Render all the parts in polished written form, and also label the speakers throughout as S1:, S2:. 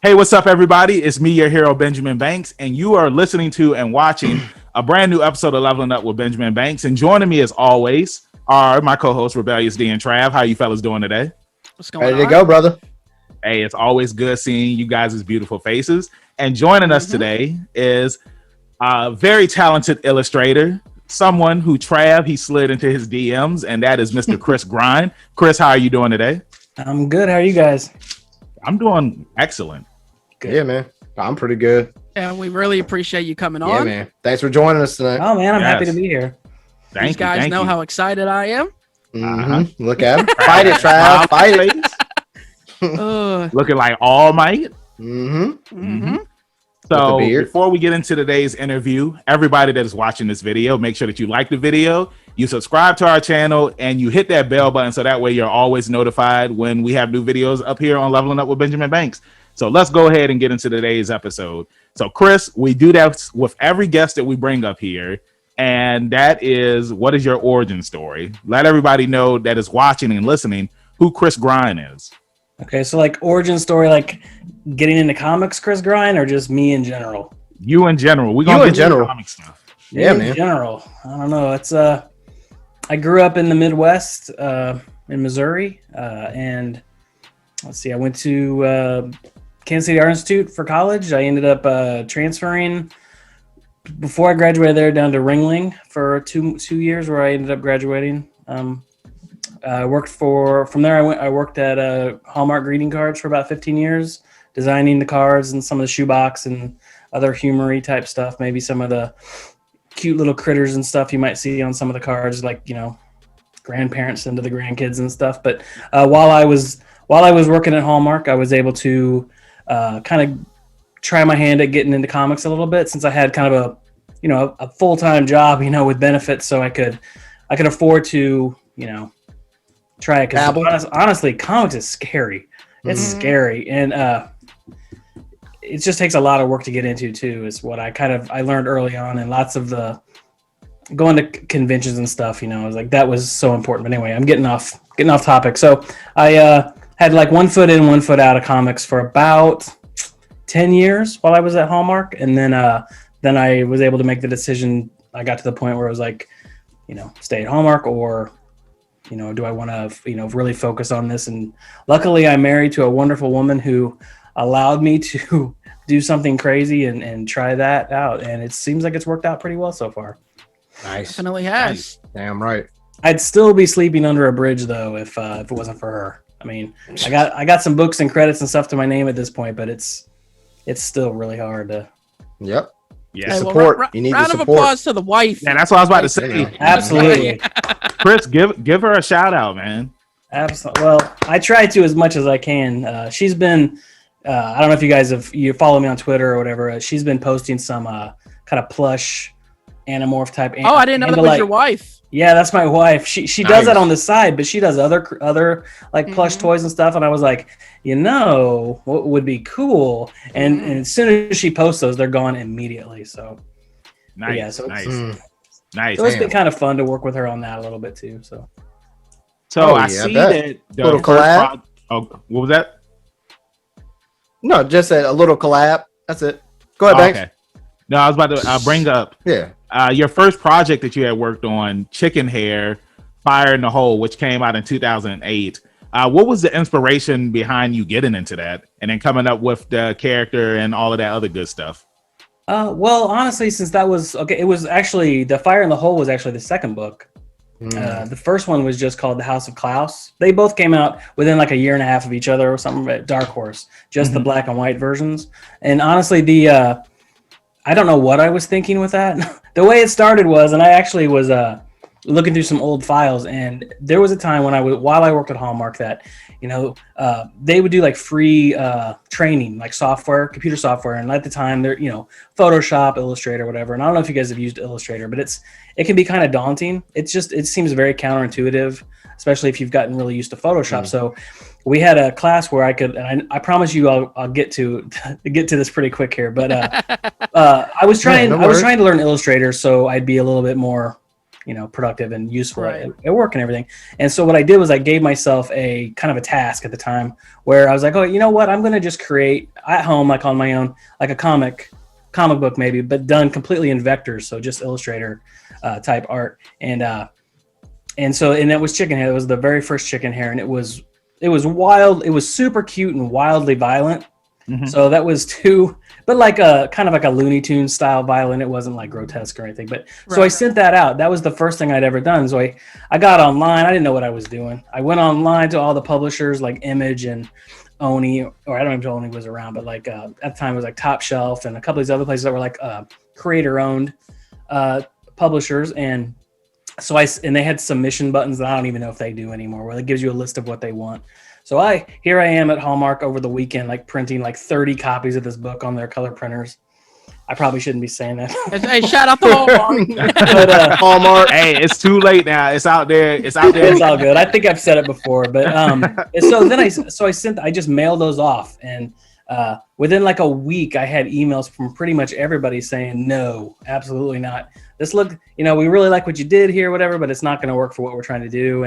S1: Hey, what's up, everybody? It's me, your hero, Benjamin Banks, and you are listening to and watching a brand new episode of Leveling Up with Benjamin Banks. And joining me, as always, are my co-hosts, Rebellious D and Trav. How you fellas doing today?
S2: What's going on?
S3: Ready to go, brother.
S1: Hey, it's always good seeing you guys' beautiful faces. And joining us today is a very talented illustrator, someone who he slid into his DMs, and that is Mr. Chris Grine. Chris, how are you doing today?
S4: I'm good. How are you guys?
S1: I'm doing excellent.
S3: Good. Yeah, man. I'm pretty good.
S2: And we really appreciate you coming on.
S3: Yeah, man. Thanks for joining us tonight.
S4: Oh, man. I'm happy to be here.
S2: These guys know how excited I am.
S3: Look at him. Fight it, Trav. Fight
S2: it.
S1: Looking like All Might.
S3: Mm-hmm.
S1: So before we get into today's interview, everybody that is watching this video, make sure that you like the video, you subscribe to our channel, and you hit that bell button so that way you're always notified when we have new videos up here on Leveling Up with Benjamin Banks. So let's go ahead and get into today's episode. So Chris, we do that with every guest that we bring up here, and that is, what is your origin story? Let everybody know that is watching and listening who Chris Grine is.
S4: Okay, so like origin story, like getting into comics, Chris Grine, or just me in general?
S1: You in general. We're gonna get into comic stuff.
S4: Yeah, man. In general. I don't know. It's I grew up in the Midwest, in Missouri, and let's see, I went to Kansas City Art Institute for college. I ended up transferring before I graduated there down to Ringling for two years, where I ended up graduating. I worked from there. I worked at Hallmark greeting cards for about 15 years, designing the cards and some of the shoebox and other humory type stuff. Maybe some of the cute little critters and stuff you might see on some of the cards, like, you know, grandparents into the grandkids and stuff. But while I was working at Hallmark, I was able to kind of try my hand at getting into comics a little bit, since I had kind of a full-time job, with benefits, so I could afford to, try it. Because honestly, comics is scary. It's scary, and it just takes a lot of work to get into too. Is what I learned early on, and lots of the going to conventions and stuff. I was like, that was so important. But anyway, I'm getting off topic. So I had like 1 foot in, 1 foot out of comics for about 10 years while I was at Hallmark, and then I was able to make the decision. I got to the point where I was like, stay at Hallmark, or do I want to, really focus on this? And luckily I'm married to a wonderful woman who allowed me to do something crazy and try that out. And it seems like it's worked out pretty well so far.
S3: Nice.
S2: Definitely has.
S3: Nice. Damn right.
S4: I'd still be sleeping under a bridge though, if it wasn't for her. I mean, I got some books and credits and stuff to my name at this point, but it's still really hard to.
S3: Yep.
S1: Yeah.
S2: Hey,
S3: Support.
S2: Well,
S3: you need
S2: round
S3: the
S2: of
S3: support.
S2: applause to the wife.
S1: Yeah, that's what I was about to say.
S4: Absolutely.
S1: Chris, give her a shout out, man.
S4: Absolutely. Well, I try to as much as I can. She's been, I don't know if you guys you follow me on Twitter or whatever. She's been posting some kind of plush Animorph type.
S2: Oh, I didn't know that was your wife.
S4: Yeah, that's my wife. She does that on the side, but she does other like plush toys and stuff. And I was like, what would be cool? And as soon as she posts those, they're gone immediately. So
S1: Nice.
S4: Yeah, so
S1: nice.
S4: So it's been kind of fun to work with her on that a little bit too. So
S1: I see that the
S3: little collab.
S1: What was that?
S3: No, just a little collab. That's it. Go ahead, Banks.
S1: Okay. No, I was about to bring up your first project that you had worked on, Chickenhare, Fire in the Hole, which came out in 2008. What was the inspiration behind you getting into that and then coming up with the character and all of that other good stuff?
S4: Well, honestly, since that was it was actually the Fire in the Hole was actually the second book. The first one was just called The House of Klaus. They both came out within like a year and a half of each other or something at Dark Horse, just the black and white versions. And honestly, I don't know what I was thinking with that. The way it started was, and I actually was looking through some old files, and there was a time when while I worked at Hallmark that, they would do like free training, like computer software. And at the time they're, Photoshop, Illustrator, whatever. And I don't know if you guys have used Illustrator, but it can be kind of daunting. It seems very counterintuitive, especially if you've gotten really used to Photoshop. So we had a class where I could, and I promise you I'll get to this pretty quick here, but I was trying to learn Illustrator so I'd be a little bit more productive and useful at work and everything. And so what I did was I gave myself a kind of a task at the time where I was like, oh, you know what? I'm going to just create at home, like on my own, like a comic book maybe, but done completely in vectors. So just Illustrator type art. And that was Chickenhare. It was the very first Chickenhare. And it was wild. It was super cute and wildly violent. Mm-hmm. So that was but like a kind of like a Looney Tunes style violent. It wasn't like grotesque or anything. But so I sent that out. That was the first thing I'd ever done. So I got online. I didn't know what I was doing. I went online to all the publishers like Image and Oni, or I don't know if Oni was around, but like at the time it was like Top Shelf and a couple of these other places that were like creator owned publishers. And so and they had submission buttons that I don't even know if they do anymore, where it gives you a list of what they want. So here I am at Hallmark over the weekend, like printing like 30 copies of this book on their color printers. I probably shouldn't be saying that.
S2: Hey, shout out to Hallmark.
S3: But, Hallmark.
S1: Hey, it's too late now. It's out there. It's out there.
S4: It's all good. I think I've said it before, but so then I just mailed those off, and within like a week, I had emails from pretty much everybody saying, no, absolutely not. This look, we really like what you did here, whatever, but it's not going to work for what we're trying to do.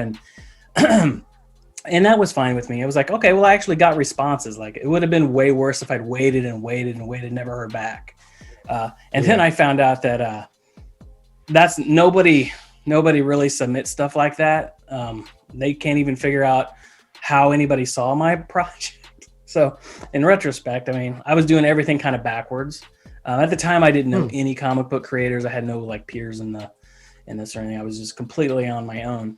S4: And that was fine with me. It was like, okay, well, I actually got responses. Like it would have been way worse if I'd waited, never heard back. Then I found out that that's nobody really submits stuff like that. They can't even figure out how anybody saw my project. So in retrospect, I was doing everything kind of backwards. At the time, I didn't know any comic book creators. I had no like peers in this or anything. I was just completely on my own.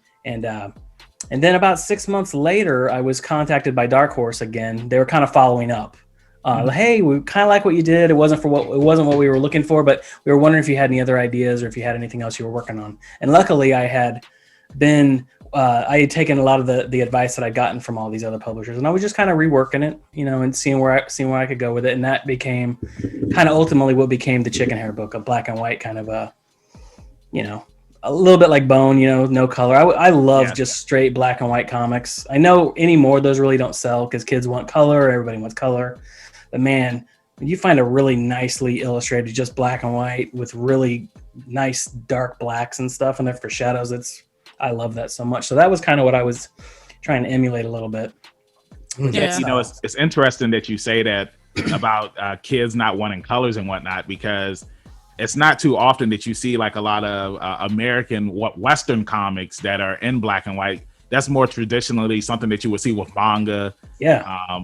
S4: And then about 6 months later, I was contacted by Dark Horse again. They were kind of following up. Hey, we kind of like what you did. It wasn't what we were looking for, but we were wondering if you had any other ideas or if you had anything else you were working on. And luckily, I had taken a lot of the advice that I'd gotten from all these other publishers, and I was just kind of reworking it, and seeing where I could go with it. And that became kind of ultimately what became the Chickenhare book, a black and white kind of a little bit like Bone, no color. I love just straight black and white comics. I know anymore those really don't sell because kids want color. Everybody wants color. But man, when you find a really nicely illustrated, just black and white with really nice dark blacks and stuff in there for shadows, I love that so much. So that was kind of what I was trying to emulate a little bit.
S2: Yeah.
S1: It's interesting that you say that about kids not wanting colors and whatnot, because it's not too often that you see like a lot of American Western comics that are in black and white. That's more traditionally something that you would see with manga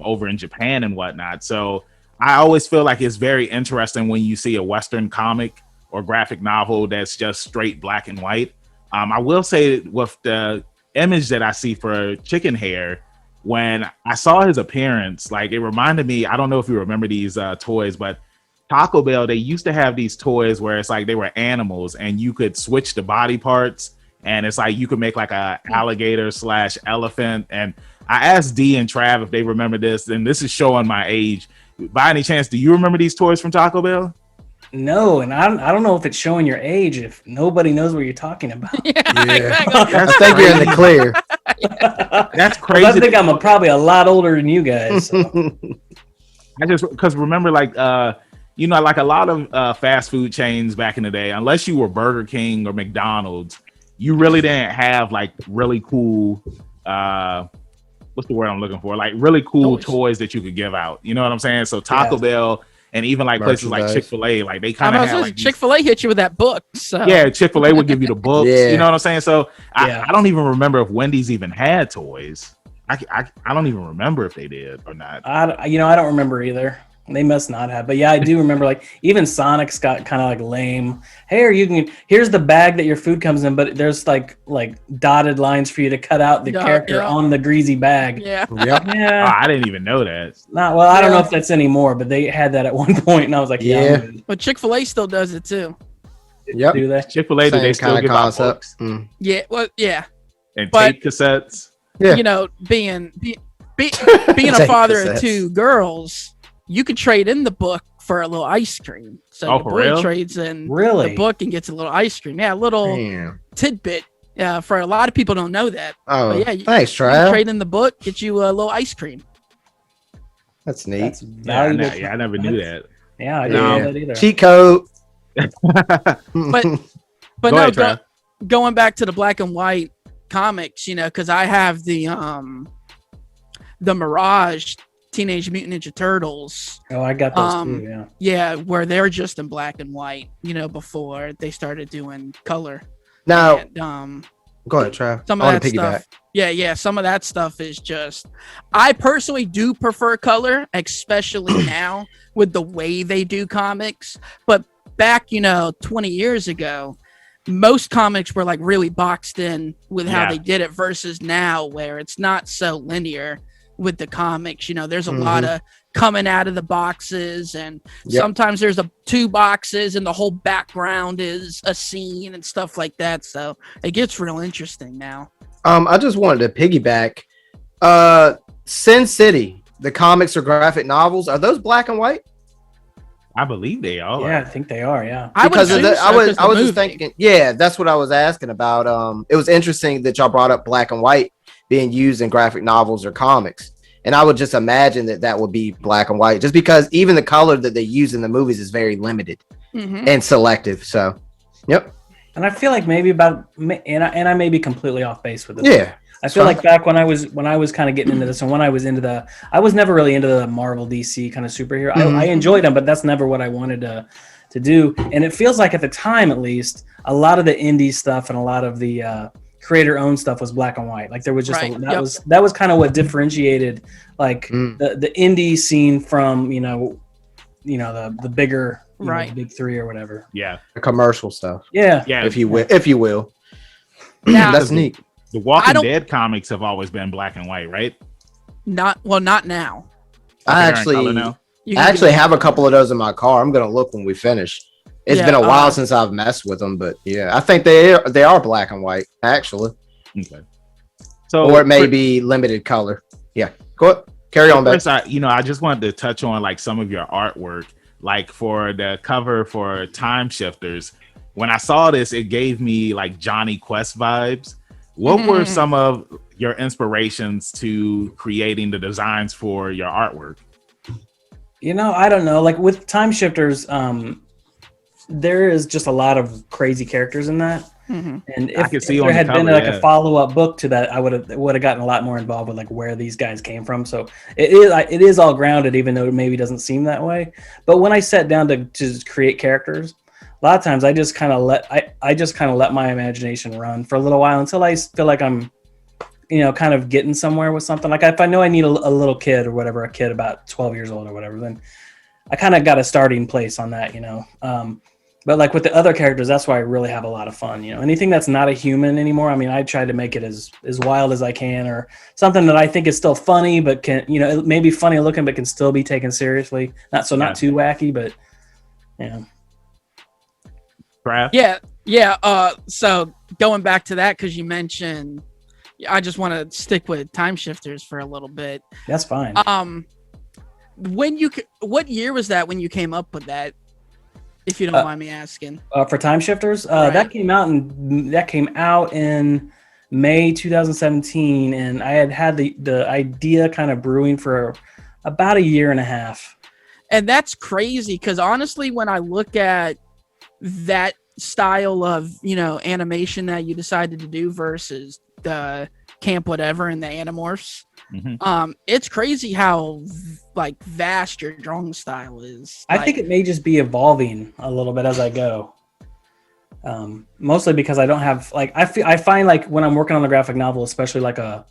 S1: over in Japan and whatnot. So I always feel like it's very interesting when you see a Western comic or graphic novel that's just straight black and white. I will say with the image that I see for Chickenhare, when I saw his appearance, like it reminded me, I don't know if you remember these toys, but Taco Bell, they used to have these toys where it's like they were animals and you could switch the body parts, and it's like you could make like a alligator / elephant. And I asked D and Trav if they remember this, and this is showing my age. By any chance, do you remember these toys from Taco Bell?
S4: No, and I don't know if it's showing your age if nobody knows what you're talking about.
S3: Exactly. I think you're in the clear.
S1: That's crazy.
S4: I think I'm probably a lot older than you guys. So.
S1: Because remember, like like a lot of fast food chains back in the day, unless you were Burger King or McDonald's, you really didn't have like really cool, what's the word I'm looking for? Like really cool toys that you could give out. You know what I'm saying? So Taco Bell and even like places like Chick-fil-A, like they kind of had like
S2: Chick-fil-A hit you with that book. So.
S1: Yeah, Chick-fil-A would give you the books. You know what I'm saying? So I don't even remember if Wendy's even had toys. I don't even remember if they did or not.
S4: I don't remember either. They must not have, but yeah, I do remember like even Sonic's got kind of like lame. Hey, here's the bag that your food comes in, but there's like dotted lines for you to cut out the character on the greasy bag.
S2: Yeah.
S1: Oh, I didn't even know that.
S4: I don't know if that's anymore, but they had that at one point, and I was like,
S2: But Chick-fil-A still does it too.
S3: Yep.
S4: Do they?
S1: Chick-fil-A, do they still give out books?
S2: Yeah. Well, yeah.
S1: And tape cassettes.
S2: Yeah. Being a father of two girls, you could trade in the book for a little ice cream. So the boy trades in the book and gets a little ice cream. Yeah, a little tidbit. For a lot of people don't know that.
S3: Oh,
S2: but yeah,
S3: thanks, Trav.
S2: Trade in the book, get you a little ice cream.
S3: That's neat.
S1: I never knew that.
S4: Yeah, I didn't know that either.
S3: Cheat code.
S2: But
S1: Go ahead, Trav.
S2: going back to the black and white comics, you know, because I have the Mirage Teenage Mutant Ninja Turtles.
S4: Oh, I got those too. Yeah.
S2: Yeah, where they're just in black and white, you know, before they started doing color.
S3: Now,
S2: And,
S3: go ahead, Trav.
S2: Some of that stuff. Yeah. Some of that stuff is just. I personally do prefer color, especially now with the way they do comics. But back, 20 years ago, most comics were like really boxed in with how they did it versus now, where it's not so linear with the comics. There's a lot of coming out of the boxes, and sometimes there's two boxes and the whole background is a scene and stuff like that. So it gets real interesting now.
S3: I just wanted to piggyback. Sin City, the comics or graphic novels, are those black and white?
S1: I believe they are.
S4: Yeah, I think they are. Yeah,
S3: I was just thinking. Yeah, that's what I was asking about. It was interesting that y'all brought up black and white being used in graphic novels or comics, and I would just imagine that would be black and white, just because even the color that they use in the movies is very limited and selective. So, yep.
S4: And I feel like maybe and I may be completely off base with this.
S3: Yeah.
S4: I feel like back when I was kind of getting into this, and when I was I was never really into the Marvel DC kind of superhero. I enjoyed them, but that's never what I wanted to do. And it feels like at the time, at least, a lot of the indie stuff and a lot of the creator-owned stuff was black and white. Like there was just that was kind of what differentiated like the indie scene from the bigger the big three or whatever.
S1: Yeah,
S3: the commercial stuff.
S4: Yeah.
S3: If you will.
S2: Now,
S3: that's neat.
S1: The Walking Dead comics have always been black and white, right?
S2: Not now.
S3: I actually have a couple of those in my car. I'm gonna look when we finish. It's been a while since I've messed with them, but yeah, I think they are black and white actually.
S1: Okay. So,
S3: or it may be limited color. Yeah. Go ahead. Carry on,
S1: Chris, I just wanted to touch on like some of your artwork, like for the cover for Time Shifters. When I saw this, it gave me like Johnny Quest vibes. What were some of your inspirations to creating the designs for your artwork?
S4: I don't know. Like with Time Shifters, there is just a lot of crazy characters in that. And if there had been like a follow-up book to that, I would have gotten a lot more involved with like where these guys came from. So it is all grounded, even though it maybe doesn't seem that way. But when I sat down to create characters, a lot of times I just kind of let my imagination run for a little while until I feel like I'm, kind of getting somewhere with something. Like if I know I need a little kid or whatever, a kid about 12 years old or whatever, then I kind of got a starting place on that, But like with the other characters, that's why I really have a lot of fun. Anything that's not a human anymore. I mean, I try to make it as wild as I can, or something that I think is still funny, but can, it may be funny looking, but can still be taken seriously. Not too wacky, but yeah.
S1: Trav?
S2: Yeah. So going back to that, because you mentioned, I just want to stick with Time Shifters for a little bit.
S4: That's fine.
S2: What year was that when you came up with that? If you don't mind me asking.
S4: For Time Shifters, that came out in May 2017, and I had the idea kind of brewing for about a year and a half.
S2: And that's crazy because honestly, when I look at that style of animation that you decided to do versus the Camp Whatever and the Animorphs, it's crazy how like vast your drawing style is.
S4: I think it may just be evolving a little bit as I go. Mostly because I don't have like I find like when I'm working on a graphic novel, especially like and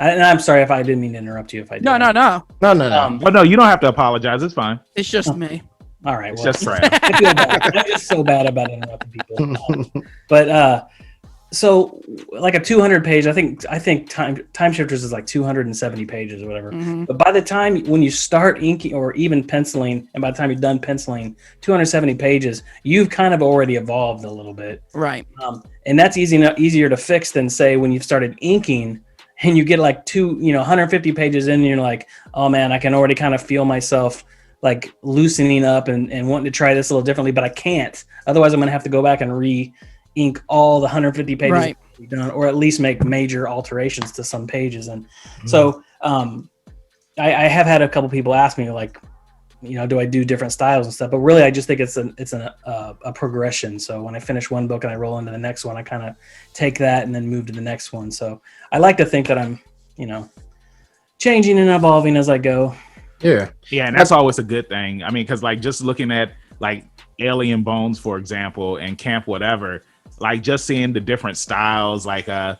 S4: I'm sorry if I didn't mean to interrupt you if I did.
S2: No.
S1: No, you don't have to apologize. It's fine.
S2: It's just me.
S4: All right.
S1: It's just Trav.
S4: I feel bad. I'm just so bad about interrupting people. But so like a 200 page, I think Time Shifters is like 270 pages or whatever. But by the time when you start inking or even penciling, and by the time you're done penciling 270 pages, you've kind of already evolved a little bit.
S2: Right.
S4: And that's easier to fix than say when you've started inking and you get like 150 pages in and you're like, oh man, I can already kind of feel myself like loosening up and wanting to try this a little differently, but I can't. Otherwise, I'm going to have to go back and re-ink all the 150 pages done, or at least make major alterations to some pages. And so I have had a couple people ask me like, do I do different styles and stuff? But really, I just think it's a progression. So when I finish one book and I roll into the next one, I kind of take that and then move to the next one. So I like to think that I'm, changing and evolving as I go.
S1: Yeah, and that's always a good thing. I mean, because like just looking at like Alien Bones, for example, and Camp Whatever, like just seeing the different styles, like I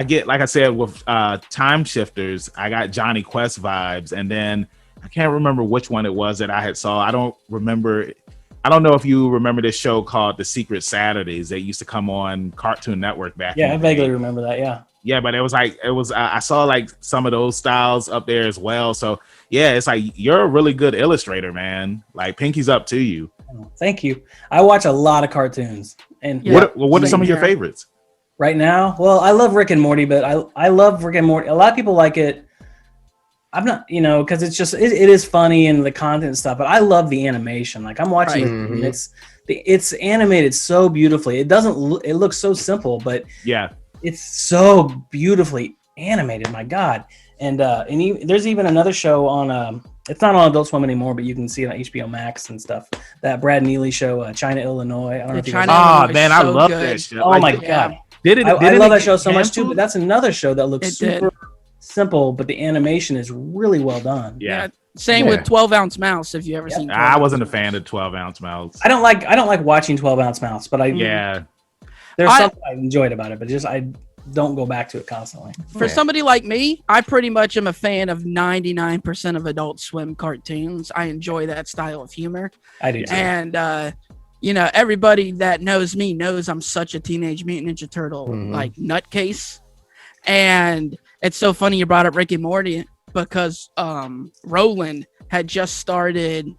S1: get, like I said, with Time Shifters, I got Johnny Quest vibes, and then I can't remember which one it was that I had saw. I don't know if you remember this show called The Secret Saturdays that used to come on Cartoon Network back.
S4: Yeah, I vaguely remember that. Yeah.
S1: Yeah, but it was I saw like some of those styles up there as well. So yeah, it's like you're a really good illustrator, man. Like pinky's up to you.
S4: Oh, thank you. I watch a lot of cartoons. And
S1: what are some of your favorites?
S4: Right now? Well, I love Rick and Morty, but I love Rick and Morty. A lot of people like it. I'm not, because it's just it is funny and the content and stuff, but I love the animation. Like I'm watching it, and it's animated so beautifully. It looks so simple, but
S1: yeah.
S4: It's so beautifully animated, my God. And there's even another show on, it's not on Adult Swim anymore, but you can see it on HBO Max and stuff. That Brad Neely show, China, Illinois. I don't know if you guys
S1: man, I love that show.
S4: Oh my God. I love that show so much too, but that's another show that looks super simple, but the animation is really well done.
S1: Yeah.
S2: Same with 12-ounce mouse. If you ever seen,
S1: I wasn't a fan of 12-ounce mouse.
S4: I don't like watching 12-ounce mouse, but there's something I enjoyed about it, but I don't go back to it constantly.
S2: For somebody like me, I pretty much am a fan of 99% of Adult Swim cartoons. I enjoy that style of humor.
S4: I do too.
S2: And everybody that knows me knows I'm such a Teenage Mutant Ninja Turtle like nutcase. And it's so funny you brought up Rick and Morty because Roland had just started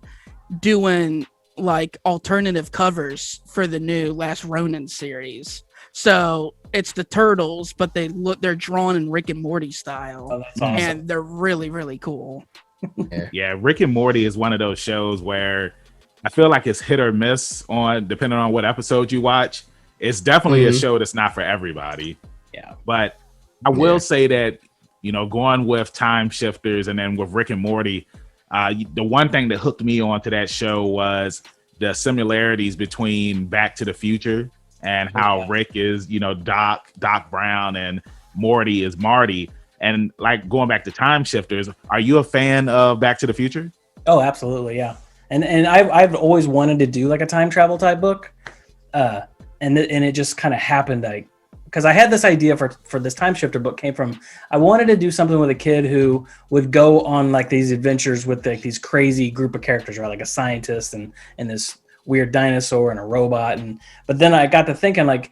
S2: doing like alternative covers for the new Last Ronin series. So it's the Turtles, but they're drawn in Rick and Morty style.
S4: Oh, that's awesome.
S2: And they're really, really cool.
S1: Yeah, Rick and Morty is one of those shows where I feel like it's hit or miss depending on what episode you watch. It's definitely a show that's not for everybody.
S4: Yeah.
S1: But I will say that, going with Time Shifters and then with Rick and Morty, the one thing that hooked me onto that show was the similarities between Back to the Future and how Rick is, Doc Brown, and Morty is Marty. And like going back to Time Shifters, are you a fan of Back to the Future?
S4: Oh, absolutely, yeah. And I've always wanted to do like a time travel type book, and it just kind of happened. Because I had this idea for this Time Shifter book came from, I wanted to do something with a kid who would go on like these adventures with like these crazy group of characters, right? Like a scientist and this weird dinosaur and a robot. But then I got to thinking like,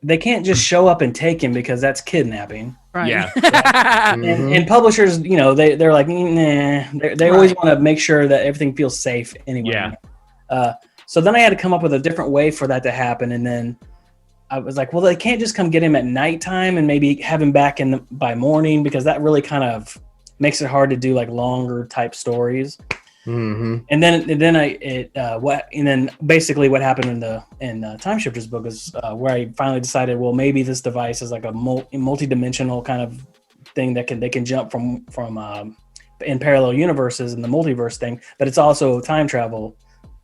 S4: they can't just show up and take him because that's kidnapping.
S2: Right.
S1: Yeah.
S4: And publishers, they're like, nah. They always want to make sure that everything feels safe anyway.
S1: Yeah.
S4: So then I had to come up with a different way for that to happen. And then I was like, well, they can't just come get him at nighttime and maybe have him back by morning, because that really kind of makes it hard to do like longer type stories.
S3: Mm-hmm.
S4: And then basically what happened in the Time Shifters book is where I finally decided, well, maybe this device is like a multi-dimensional kind of thing that they can jump from in parallel universes in the multiverse thing, but it's also time travel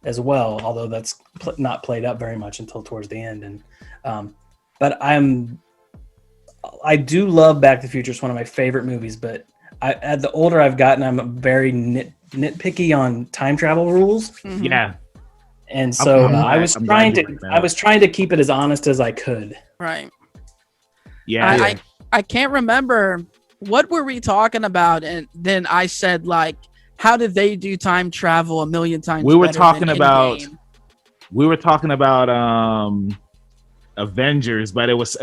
S4: as well, although that's not played up very much until towards the end. And but I do love Back to the Future. It's one of my favorite movies, but as the older I've gotten, I'm very nitpicky on time travel rules.
S2: Mm-hmm.
S1: Yeah.
S4: And so I was trying to keep it as honest as I could.
S2: Right.
S1: Yeah.
S2: I can't remember what were we talking about, and then I said like, how did they do time travel a million times?
S1: We were talking about Avengers, but it was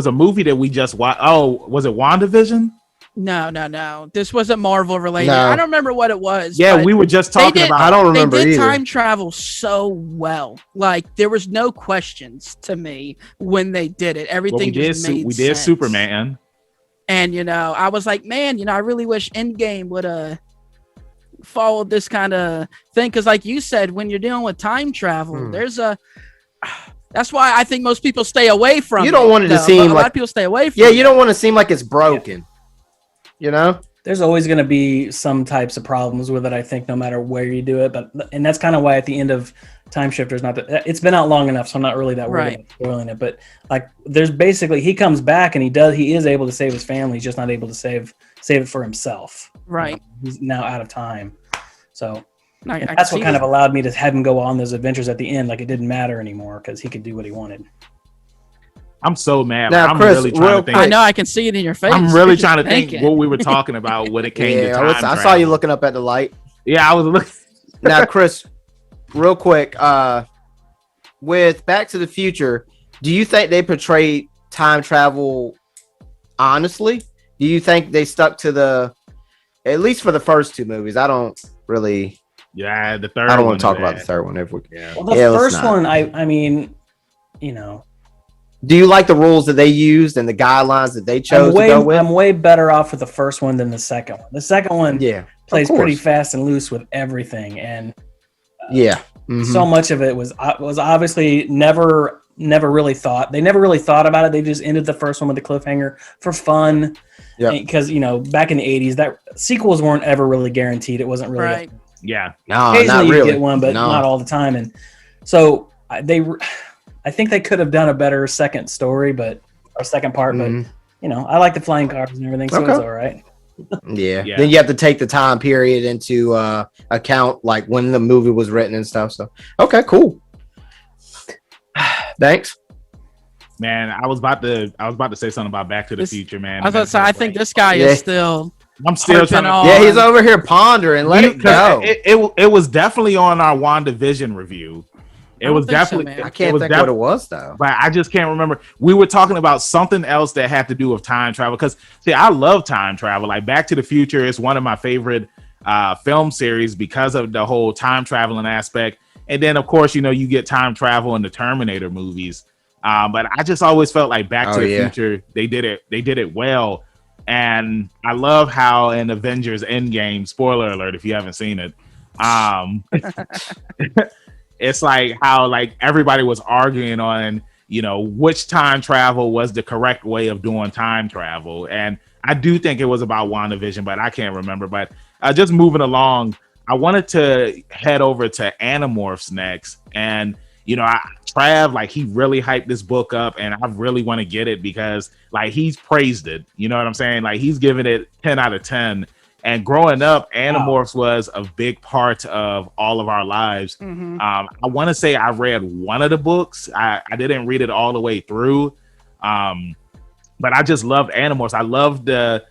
S1: a movie that we just watched. Oh, was it WandaVision?
S2: No. This wasn't Marvel related.
S3: No.
S2: I don't remember what it was.
S1: Yeah, we were just talking about.
S3: I don't remember
S2: They did
S3: either.
S2: time travel so well. Like there was no questions to me when they did it. Everything just made sense.
S1: We did Superman.
S2: And I was like, man, I really wish Endgame would have followed this kind of thing, because like you said, when you're dealing with time travel, that's why I think most people stay away from it.
S3: You don't want it to seem
S2: a
S3: like
S2: lot of people stay away from
S3: you don't want to seem like it's broken.
S4: there's always going to be some types of problems with it, I think, no matter where you do it. And that's kind of why at the end of Time Shifter, it's been out long enough, so I'm not really that worried about spoiling it. But like, there's basically, he comes back and he is able to save his family. He's just not able to save it for himself.
S2: Right.
S4: He's now out of time. So
S2: that's
S4: what kind of allowed me to have him go on those adventures at the end. Like, it didn't matter anymore because he could do what he wanted.
S1: I'm so mad.
S3: Now,
S1: I'm
S3: Chris,
S1: really trying to think.
S2: I know, I can see it in your face.
S1: I'm really trying to think what we were talking about when it came to time travel.
S3: I saw you looking up at the light.
S1: Yeah, I was looking.
S3: Now, Chris, real quick, with Back to the Future, do you think they portrayed time travel honestly? Do you think they stuck to at least for the first two movies? I don't really.
S1: Yeah, the third.
S3: I don't want to talk about the third one.
S4: Well, the first one, I mean, you know.
S3: Do you like the rules that they used and the guidelines that they chose to go with?
S4: I'm way better off with the first one than the second one. The second one plays pretty fast and loose with everything, and so much of it was obviously never really thought. They never really thought about it. They just ended the first one with the cliffhanger for fun, because back in the 80s, that sequels weren't ever really guaranteed. It wasn't really
S3: occasionally not really.
S4: You get one, but not all the time, and so I think they could have done a better second story, or second part, but I like the flying cars and everything, so it's all right.
S3: Yeah. Then you have to take the time period into account, like when the movie was written and stuff. So, okay, cool. Thanks.
S1: Man, I was about to say something about Back to the Future, man.
S2: I was about to say, I think this guy is still.
S1: I'm still trying to.
S3: Yeah, he's over here pondering. Let it go.
S1: It was definitely on our WandaVision review. It was definitely.
S3: I can't think what it was though.
S1: But I just can't remember. We were talking about something else that had to do with time travel. Because see, I love time travel. Like Back to the Future is one of my favorite film series because of the whole time traveling aspect. And then of course, you get time travel in the Terminator movies. But I just always felt like Back to the Future, they did it well. And I love how in Avengers Endgame, spoiler alert if you haven't seen it, it's like how like everybody was arguing on, which time travel was the correct way of doing time travel. And I do think it was about WandaVision, but I can't remember. But just moving along, I wanted to head over to Animorphs next. And, Trav, like he really hyped this book up and I really want to get it because like he's praised it. You know what I'm saying? Like he's given it 10 out of 10. And growing up, Animorphs was a big part of all of our lives. I want to say I read one of the books. I didn't read it all the way through. But I just loved Animorphs. I loved the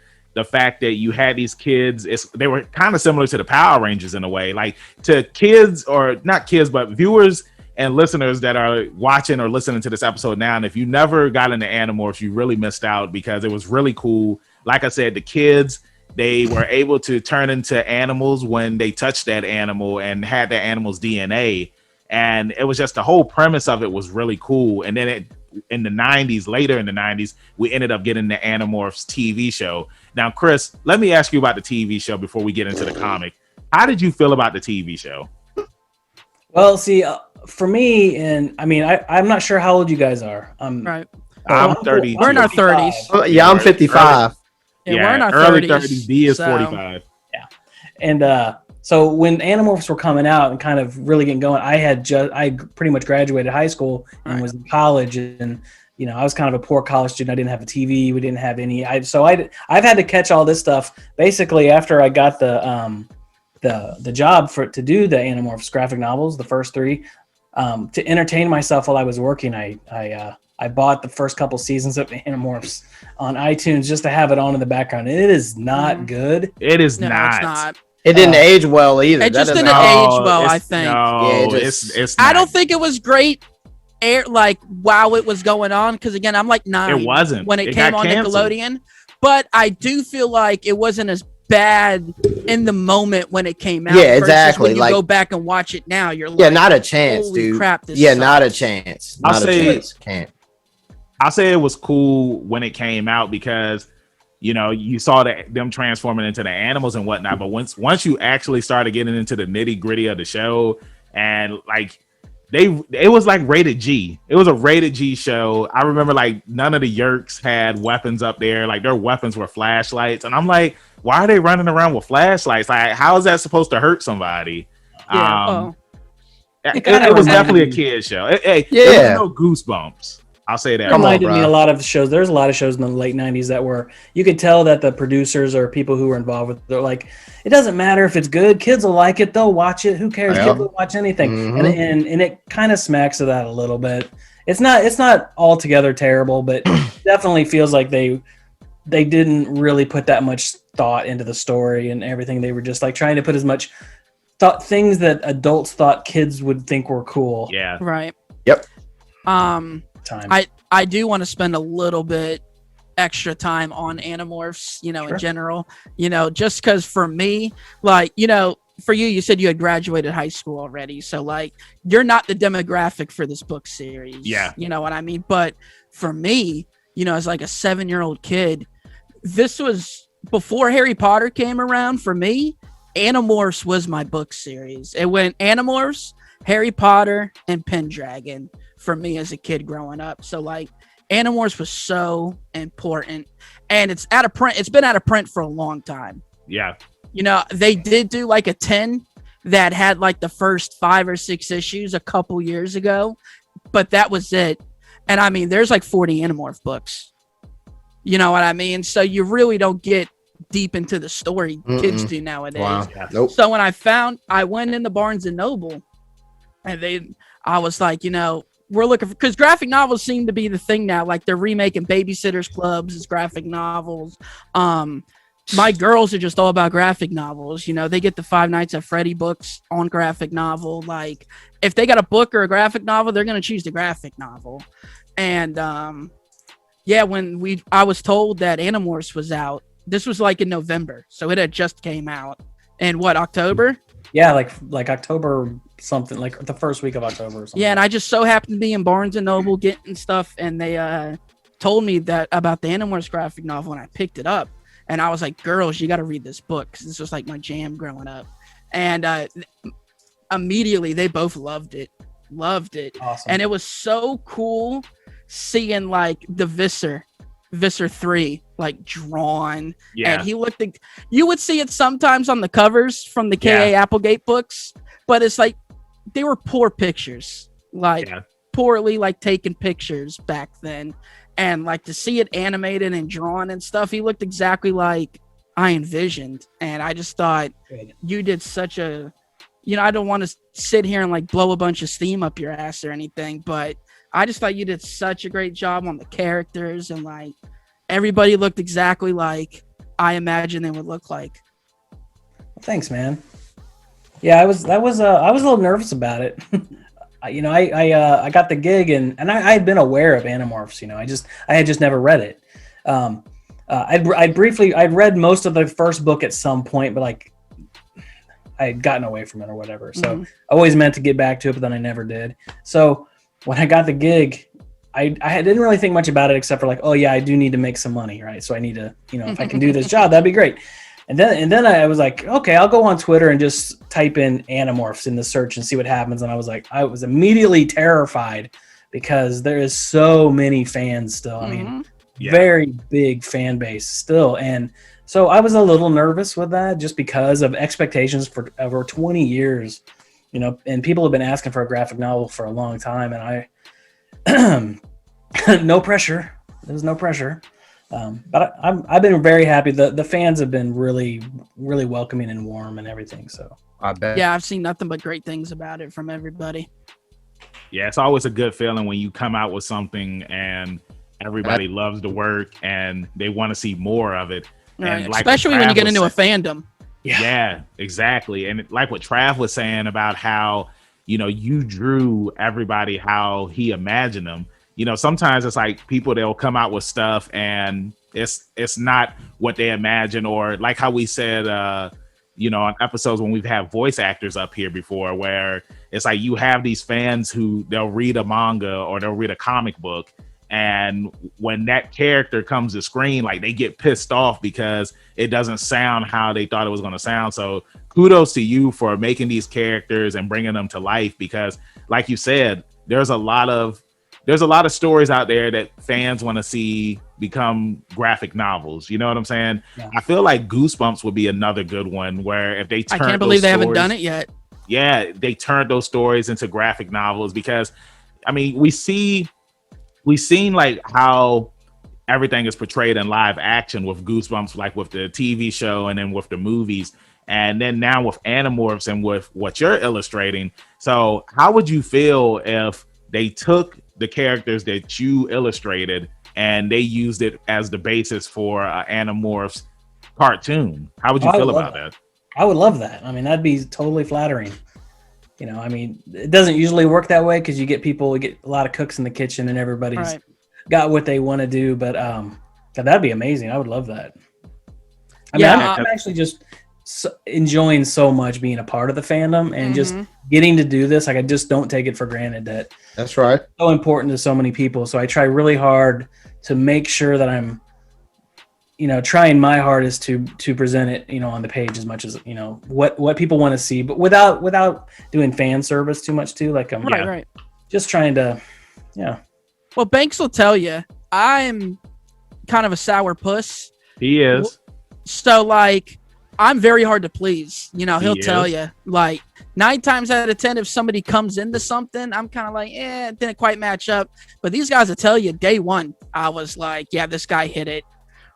S1: fact that you had these kids. They were kind of similar to the Power Rangers in a way. Like to kids, or not kids, but viewers and listeners that are watching or listening to this episode now. And if you never got into Animorphs, you really missed out because it was really cool. Like I said, the kids, they were able to turn into animals when they touched that animal and had that animal's DNA. And it was just the whole premise of it was really cool. And then later in the 90s, we ended up getting the Anamorphs TV show. Now, Chris, let me ask you about the TV show before we get into the comic. How did you feel about the TV show?
S4: Well, see, for me, and I mean, I'm not sure how old you guys are.
S1: I'm 30.
S2: We're in our 30s.
S3: Yeah, I'm 55.
S2: Yeah, we're in our
S1: early
S2: 30s.
S1: D is 45.
S4: Yeah. And so when Animorphs were coming out and kind of really getting going, I pretty much graduated high school and was in college, and I was kind of a poor college student. I didn't have a TV. We didn't have any. I've had to catch all this stuff basically after I got the job to do the Animorphs graphic novels, the first 3, to entertain myself while I was working. I bought the first couple seasons of Animorphs on iTunes just to have it on in the background. It is not good.
S1: It is
S2: not. It's not.
S3: It didn't age well either.
S2: It just didn't age well, I think.
S1: No, it's
S2: I don't think it was great while it was going on, because again, I'm like 9.
S1: It wasn't
S2: when it came on Nickelodeon. But I do feel like it wasn't as bad in the moment when it came out.
S3: Yeah, exactly.
S2: When you go back and watch it now, you're like,
S3: yeah, not a chance, dude.
S2: Crap,
S3: not a chance.
S1: I'll say it was cool when it came out because you saw them transforming into the animals and whatnot. But once you actually started getting into the nitty gritty of the show, and like it was like rated G. It was a rated G show. I remember like none of the Yerks had weapons up there. Like their weapons were flashlights, and I'm like, why are they running around with flashlights? Like, how is that supposed to hurt somebody?
S2: Yeah,
S1: it was definitely a kid show. There was no Goosebumps. I'll say that.
S4: It reminded me a lot of shows. There's a lot of shows in the late 90s that were, you could tell that the producers or people who were involved with it, they're like, it doesn't matter if it's good. Kids will like it. They'll watch it. Who cares? Kids will watch anything. Mm-hmm. And it kind of smacks of that a little bit. It's not altogether terrible, but definitely feels like they didn't really put that much thought into the story and everything. They were just like trying to put as much things that adults thought kids would think were cool.
S1: Yeah.
S2: Right.
S3: Yep.
S2: I do want to spend a little bit extra time on Animorphs, in general, just because for me, like, for you said you had graduated high school already. So like, you're not the demographic for this book series.
S1: Yeah.
S2: You know what I mean? But for me, as like a 7-year-old kid, this was before Harry Potter came around. For me, Animorphs was my book series. It went Animorphs, Harry Potter, and Pendragon for me as a kid growing up. So like Animorphs was so important, and it's out of print. It's been out of print for a long time.
S1: Yeah.
S2: They did do like a 10 that had like the first 5 or 6 issues a couple years ago, but that was it. And I mean, there's like 40 Animorph books. You know what I mean? So you really don't get deep into the story kids do nowadays.
S3: Wow. Nope.
S2: So when I went into Barnes and Noble, and I was like, we're looking for, because graphic novels seem to be the thing now. Like they're remaking Babysitters Clubs as graphic novels. My girls are just all about graphic novels. They get the Five Nights at Freddy books on graphic novel. Like if they got a book or a graphic novel, they're going to choose the graphic novel. And when I was told that Animorphs was out, this was like in November. So it had just came out. And October?
S4: Yeah, like October something, like the first week of October or something.
S2: Yeah, and I just so happened to be in Barnes and Noble getting stuff, and they told me that about the Animorphs graphic novel, and I picked it up. And I was like, girls, you got to read this book, because this was like my jam growing up. And immediately they both loved it. Awesome. And it was so cool seeing like the Visser 3 like drawn.
S1: Yeah.
S2: And he looked like, you would see it sometimes on the covers from the K.A. Applegate books, but it's like they were poor pictures, like poorly like taken pictures back then. And like to see it animated and drawn and stuff, he looked exactly like I envisioned. And I just thought you did such a, I don't want to sit here and like blow a bunch of steam up your ass or anything, but I just thought you did such a great job on the characters, and like everybody looked exactly like I imagined they would look like.
S4: Thanks, man. Yeah, I was a little nervous about it. I got the gig and I had been aware of Animorphs. I had just never read it. I'd read most of the first book at some point, but like I had gotten away from it or whatever. So I always meant to get back to it, but then I never did. So when I got the gig, I didn't really think much about it except for like, oh yeah, I do need to make some money, right? So I need to, if I can do this job, that'd be great. And then I was like, okay, I'll go on Twitter and just type in Animorphs in the search and see what happens. And I was immediately terrified because there is so many fans still. I mean, very big fan base still. And so I was a little nervous with that just because of expectations for over 20 years, and people have been asking for a graphic novel for a long time. And no pressure. There's no pressure. But I've been very happy. The fans have been really, really welcoming and warm and everything. So
S3: I bet.
S2: Yeah, I've seen nothing but great things about it from everybody.
S1: Yeah, it's always a good feeling when you come out with something and everybody loves the work and they want to see more of it.
S2: Right.
S1: And like
S2: especially when you get into a fandom.
S1: Yeah, exactly. And like what Trav was saying about how, you drew everybody how he imagined them. Sometimes it's like people, they'll come out with stuff and it's not what they imagine, or like how we said, on episodes when we've had voice actors up here before, where it's like you have these fans who they'll read a manga or they'll read a comic book, and when that character comes to screen, like they get pissed off because it doesn't sound how they thought it was going to sound. So kudos to you for making these characters and bringing them to life, because like you said, there's a lot of there's a lot of stories out there that fans want to see become graphic novels. You know what I'm saying? Yeah. I feel like Goosebumps would be another good one where if they turn,
S2: I can't believe they haven't done it yet.
S1: Yeah, they turned those stories into graphic novels because, I mean, we've seen like how everything is portrayed in live action with Goosebumps, like with the TV show and then with the movies. And then now with Animorphs and with what you're illustrating. So how would you feel if they took the characters that you illustrated and they used it as the basis for Animorphs cartoon? How would you feel about that?
S4: I would love that. I mean, that'd be totally flattering. You know, I mean, it doesn't usually work that way because you get a lot of cooks in the kitchen and everybody's got what they want to do. But that'd be amazing. I would love that. I mean, I'm actually just enjoying so much being a part of the fandom and just getting to do this. Like, I just don't take it for granted that
S3: that's right.
S4: It's so important to so many people. So I try really hard to make sure that I'm, you know, trying my hardest to present it, you know, on the page as much as, you know, what people want to see, but without doing fan service too much too. Like I'm just trying to, yeah.
S2: Well, Banks will tell you, I'm kind of a sour puss.
S1: He is.
S2: So like, I'm very hard to please. You know, he'll tell you like 9 times out of 10, if somebody comes into something, I'm kind of like, it didn't quite match up. But these guys will tell you day one, I was like, yeah, this guy hit it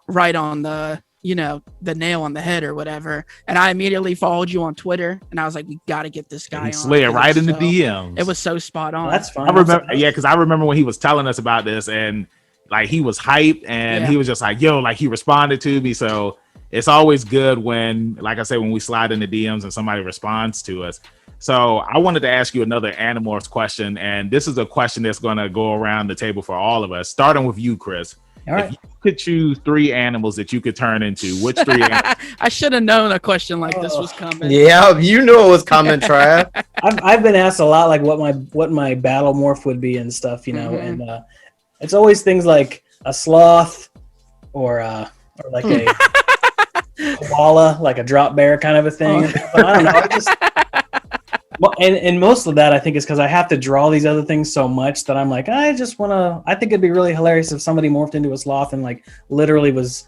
S2: right on the, you know, the nail on the head or whatever. And I immediately followed you on Twitter and I was like, we got to get this guy on.
S1: Slid right in the DMs.
S2: It was so spot on.
S4: That's fun.
S1: I remember, because I remember when he was telling us about this and like he was hyped and he was just like, yo, like he responded to me. So it's always good when, like I said, when we slide in the DMs and somebody responds to us. So I wanted to ask you another Animorphs question. And this is a question that's going to go around the table for all of us, starting with you, Chris.
S4: All right.
S1: If you could choose 3 animals that you could turn into, which 3 animals?
S2: I should have known a question like this was coming.
S3: Yeah, you knew it was coming, Trav.
S4: I've been asked a lot, like what my battle morph would be and stuff, you know, and it's always things like a sloth or like a koala, like a drop bear kind of a thing. But I don't know. And most of that I think is because I have to draw these other things so much that I'm like, I think it'd be really hilarious if somebody morphed into a sloth and like literally was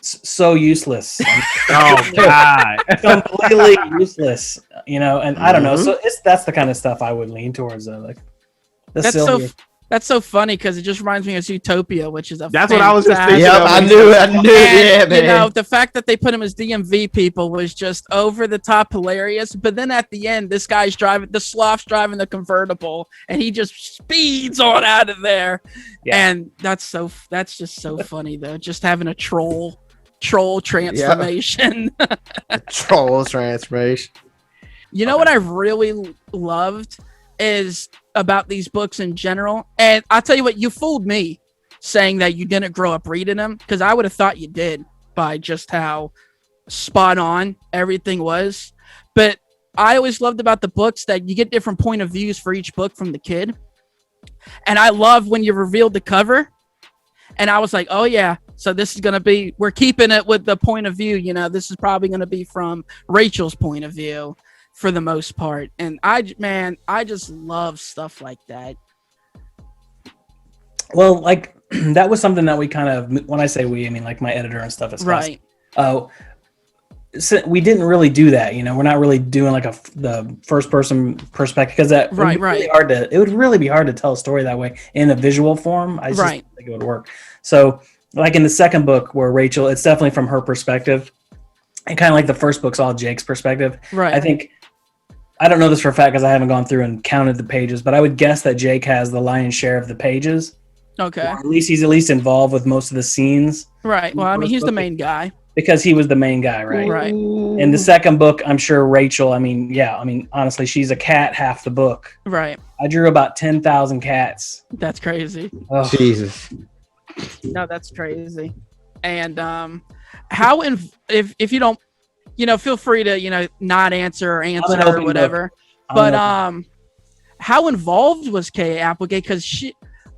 S4: so useless.
S1: Oh God.
S4: Completely useless, you know, and I don't know. So that's the kind of stuff I would lean towards though. Like
S2: that's so funny because it just reminds me of Zootopia, which is
S1: that's what I was just thinking.
S3: Yep, I knew.
S2: And,
S3: yeah, man.
S2: You know, the fact that they put him as DMV people was just over the top hilarious. But then at the end, this guy's the sloth's driving the convertible, and he just speeds on out of there. Yeah. And that's just so funny though. Just having a troll transformation.
S3: Troll transformation.
S2: You know what I really loved is about these books in general, and I'll tell you what, you fooled me saying that you didn't grow up reading them, because I would have thought you did by just how spot on everything was. But I always loved about the books that you get different point of views for each book from the kid, and I love when you revealed the cover, and I was like, oh yeah, so this is gonna be, we're keeping it with the point of view, you know, this is probably gonna be from Rachel's point of view for the most part. And I just love stuff like that.
S4: Well, like that was something that we kind of, when I say we, I mean like my editor and stuff is
S2: right.
S4: So we didn't really do that, you know. We're not really doing like the first person perspective, because that would it would really be hard to tell a story that way in a visual form. I just don't think it would work. So like in the second book where Rachel, it's definitely from her perspective, and kind of like the first book's all Jake's perspective.
S2: Right.
S4: I think, I don't know this for a fact because I haven't gone through and counted the pages, but I would guess that Jake has the lion's share of the pages.
S2: Okay.
S4: Or at least he's involved with most of the scenes.
S2: Right. Well, I mean, he's the main guy.
S4: Because he was the main guy, right?
S2: Right.
S4: In the second book, I'm sure Rachel, honestly, she's a cat half the book.
S2: Right.
S4: I drew about 10,000 cats.
S2: That's crazy.
S3: Oh. Jesus.
S2: No, that's crazy. And if you don't, you know, feel free to, you know, not answer or whatever. But how involved was Kay Applegate? Because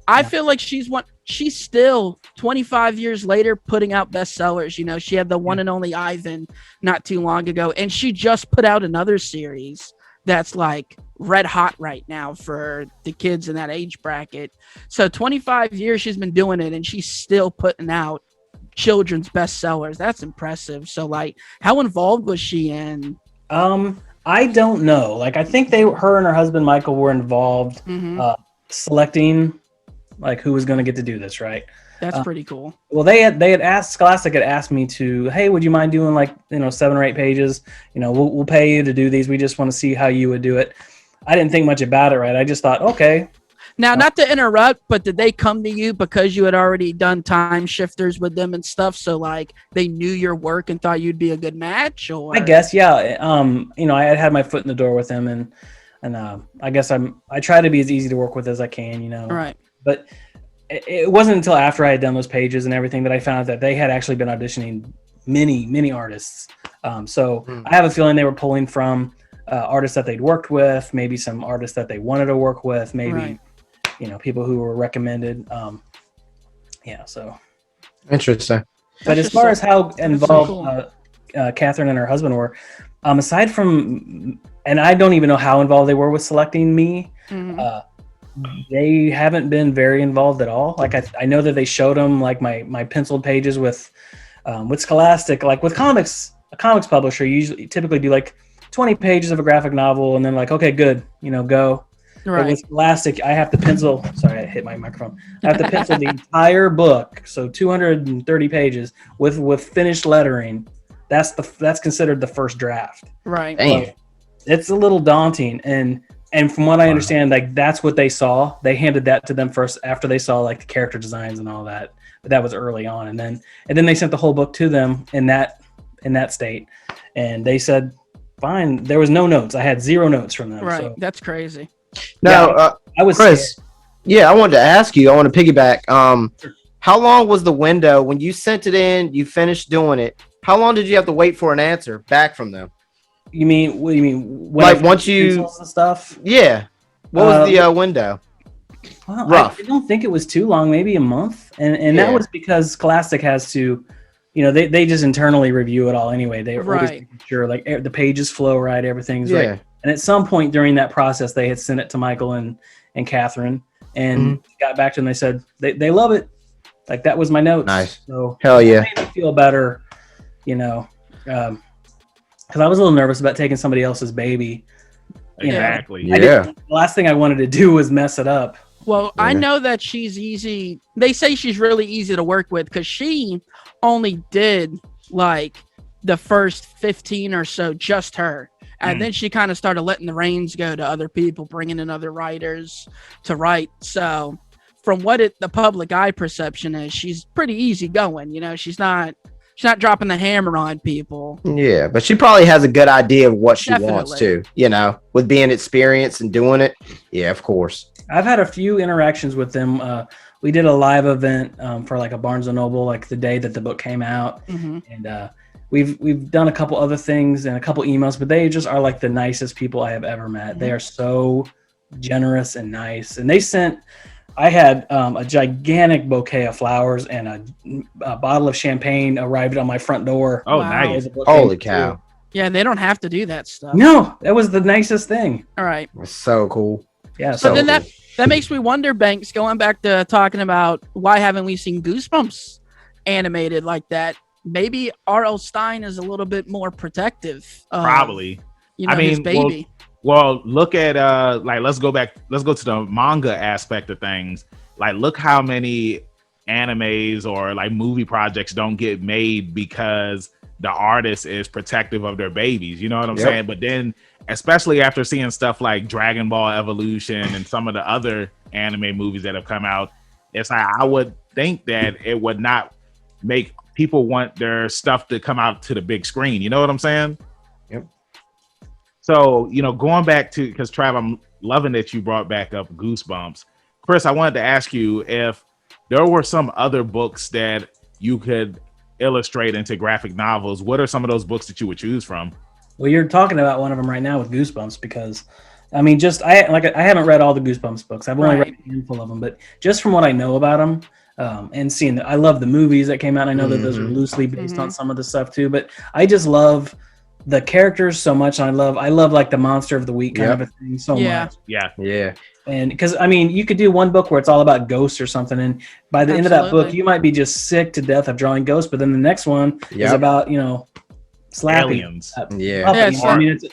S2: I feel like she's still 25 years later putting out bestsellers. You know, she had the one and only Ivan not too long ago, and she just put out another series that's like red hot right now for the kids in that age bracket. So 25 years she's been doing it, and she's still putting out children's bestsellers. That's impressive. So like, how involved was she in?
S4: I don't know. Like, I think her and her husband Michael were involved, selecting like who was going to get to do this, right?
S2: That's pretty cool.
S4: Well, they had asked, Scholastic had asked me to, hey, would you mind doing like 7 or 8 pages? We'll pay you to do these. We just want to see how you would do it. I didn't think much about it, right? I just thought, okay.
S2: Now, not to interrupt, but did they come to you because you had already done time shifters with them and stuff? So like they knew your work and thought you'd be a good match, or?
S4: I guess, yeah. I had my foot in the door with them, and I guess I try to be as easy to work with as I can,
S2: Right.
S4: But it wasn't until after I had done those pages and everything that I found out that they had actually been auditioning many artists. So I have a feeling they were pulling from artists that they'd worked with, maybe some artists that they wanted to work with, maybe. Right. People who were recommended. So
S3: interesting.
S4: But as far as how involved Catherine and her husband were, aside from, and I don't even know how involved they were with selecting me, they haven't been very involved at all. Like I know that they showed them like my penciled pages with Scholastic, like with comics. A comics publisher typically do like 20 pages of a graphic novel, and then like, okay, good, go. Right. But with Scholastic, I have to pencil. Sorry, I hit my microphone. I have to pencil the entire book, so 230 pages with finished lettering. That's considered the first draft.
S2: Right.
S4: So it's a little daunting, and from what I understand, like that's what they saw. They handed that to them first after they saw like the character designs and all that. But that was early on, and then they sent the whole book to them in that state, and they said, "Fine." There was no notes. I had 0 notes from them.
S2: Right.
S4: So.
S2: That's crazy.
S3: Now,
S4: I was
S3: Chris.
S4: scared.
S3: Yeah, I wanted to ask you. I want to piggyback. How long was the window when you sent it in? You finished doing it. How long did you have to wait for an answer back from them?
S4: What do you mean?
S3: Like once you
S4: and stuff?
S3: Yeah. What was the window?
S4: Well, I don't think it was too long. Maybe a month, and that was because Scholastic has to. They just internally review it all anyway. They're always making sure like the pages flow right, everything's right. And at some point during that process, they had sent it to Michael and Catherine, and got back to them. They said they love it. Like that was my notes.
S3: Nice.
S4: So
S3: hell yeah,
S4: it made me feel better. Because I was a little nervous about taking somebody else's baby.
S1: Exactly.
S4: The last thing I wanted to do was mess it up.
S2: Well, I know that she's easy. They say she's really easy to work with because she only did like the first 15 or so, just her. And then she kind of started letting the reins go to other people, bringing in other writers to write. So from what the public eye perception is, she's pretty easy going. She's not dropping the hammer on people. Yeah,
S3: but she probably has a good idea of what she wants to, with being experienced and doing it. Yeah, of course.
S4: I've had a few interactions with them. We did a live event for like a Barnes & Noble, like the day that the book came out. And we've done a couple other things and a couple emails, but they just are like the nicest people I have ever met. They are so generous and nice. And I had a gigantic bouquet of flowers and a bottle of champagne arrived on my front door.
S1: Oh, nice.
S3: Holy cow.
S2: Yeah, they don't have to do that stuff.
S4: No, that was the nicest thing.
S2: All right.
S3: That's so cool.
S4: Yeah.
S2: So then that makes me wonder, Banks, going back to talking about why haven't we seen Goosebumps animated like that? Maybe R.L. Stine is a little bit more protective.
S1: Probably.
S2: His baby.
S1: Well, look at let's go to the manga aspect of things. Like, look how many animes or like movie projects don't get made because the artist is protective of their babies. You know what I'm saying? But then, especially after seeing stuff like Dragon Ball Evolution and some of the other anime movies that have come out, it's like I would think that it would not make people want their stuff to come out to the big screen. You know what I'm saying?
S3: Yep.
S1: So, going back to, because Trav, I'm loving that you brought back up Goosebumps. Chris, I wanted to ask you if there were some other books that you could illustrate into graphic novels. What are some of those books that you would choose from?
S4: Well, you're talking about one of them right now with Goosebumps because, I haven't read all the Goosebumps books. I've only read a handful of them, but just from what I know about them, and seeing I love the movies that came out. I know that those are loosely based on some of the stuff too, but I just love the characters so much. And I love like the monster of the week kind of a thing so much.
S1: Yeah.
S4: And because I mean, you could do one book where it's all about ghosts or something, and by the end of that book, you might be just sick to death of drawing ghosts. But then the next one is about slapping
S1: aliens.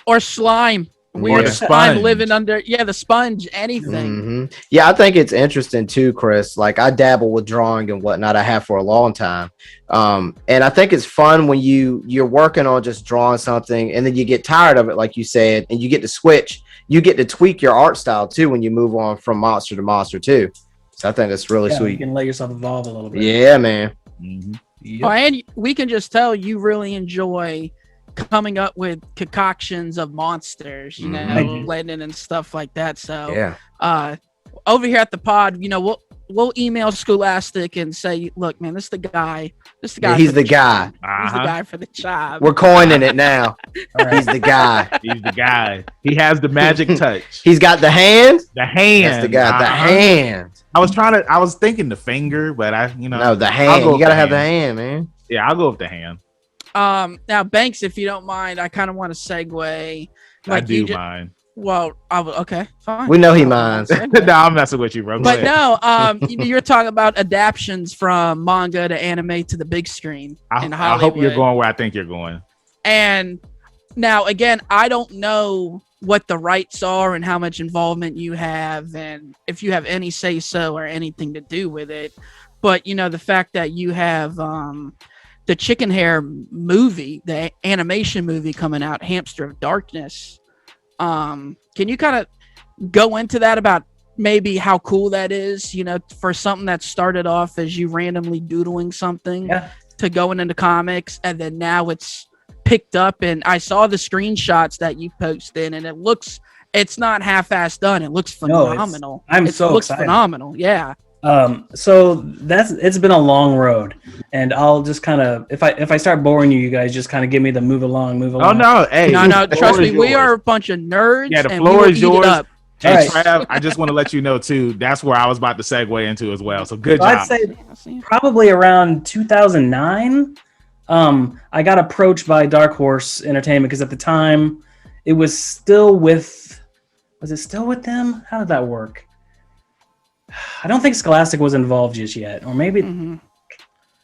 S2: Or slime. Weird slime living under the sponge, anything.
S3: Yeah, I think it's interesting too, Chris. Like I dabble with drawing and whatnot. I have for a long time. And I think it's fun when you're working on just drawing something and then you get tired of it, like you said, and you get to switch. You get to tweak your art style too when you move on from monster to monster too. So I think that's really sweet.
S4: You can let yourself evolve a little bit.
S3: Yeah, man.
S2: Yep. Oh, and we can just tell you really enjoy coming up with concoctions of monsters, blending and stuff like that. So over here at the pod, we'll email Scholastic and say, look, man, this is the guy. He's the guy. He's the guy for the job.
S3: We're coining it now. Right. He's the guy.
S1: He's the guy. He has the magic touch.
S3: He's got the hand.
S1: The hand.
S3: That's the guy. The hand.
S1: I was thinking the finger, but
S3: no, the hand. You gotta have the hand, man.
S1: Yeah, I'll go with the hand.
S2: Now Banks, if you don't mind, I kind of want to segue.
S1: I do mind.
S2: Well, okay, fine.
S3: We know he minds.
S1: No, I'm messing with you, bro.
S2: But no, you're talking about adaptations from manga to anime to the big screen in Hollywood.
S1: I hope you're going where I think you're going.
S2: And now, again, I don't know what the rights are and how much involvement you have, and if you have any say so or anything to do with it. But the fact that you have the Chickenhare movie, the animation movie coming out, Hamster of Darkness. Can you kind of go into that about maybe how cool that is, for something that started off as you randomly doodling something to going into comics, and then now it's picked up, and I saw the screenshots that you posted, and it's not half-assed done. It looks phenomenal.
S4: No, it looks excited.
S2: Phenomenal. Yeah.
S4: So it's been a long road, and I'll just kind of, if I start boring you guys just kind of give me the move along.
S1: Oh no, hey,
S2: no, trust me, we are a bunch of nerds.
S1: Yeah, the floor is yours. Hey, Trav, I just want to let you know too, that's where I was about to segue into as well. So good job.
S4: I'd say probably around 2009, I got approached by Dark Horse Entertainment because at the time it was still with them? How did that work? I don't think Scholastic was involved just yet, or maybe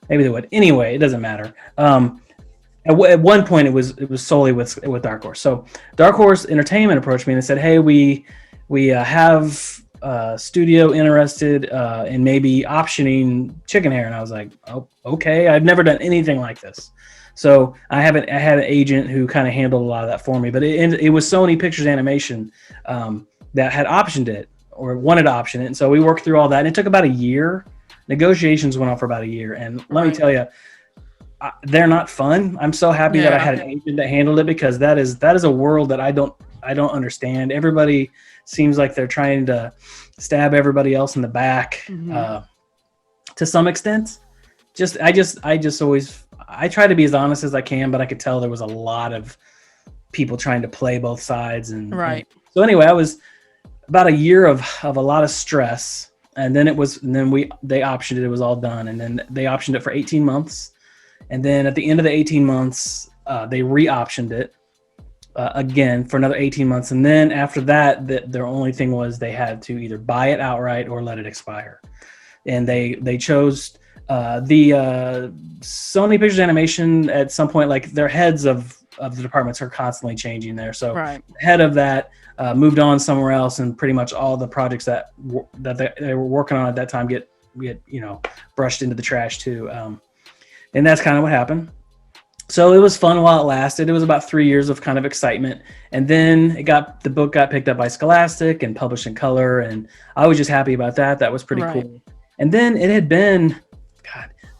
S4: they would. Anyway, it doesn't matter. At one point, it was solely with Dark Horse. So Dark Horse Entertainment approached me and they said, "Hey, we have a studio interested in maybe optioning Chickenhare," and I was like, "Oh, okay. I've never done anything like this." So I had an agent who kind of handled a lot of that for me, but it was Sony Pictures Animation that had optioned it, or wanted to option it. And so we worked through all that, and it took about a year. Negotiations went on for about a year. And let me tell you, they're not fun. I'm so happy that I had an agent that handled it, because that is a world that I don't understand. Everybody seems like they're trying to stab everybody else in the back to some extent. I try to be as honest as I can, but I could tell there was a lot of people trying to play both sides. And so anyway, I was about a year of a lot of stress, and then they optioned it. It was all done, and then they optioned it for 18 months, and then at the end of the 18 months, they re-optioned it again for another 18 months, and then after that, their only thing was they had to either buy it outright or let it expire, and they chose the Sony Pictures Animation. At some point, like, their heads of the departments are constantly changing there, so the head of that moved on somewhere else, and pretty much all the projects that they were working on at that time get brushed into the trash too, and that's kind of what happened. So it was fun while it lasted. It was about 3 years of kind of excitement, and then the book got picked up by Scholastic and published in color, and I was just happy about that. That was pretty cool. And then it had been,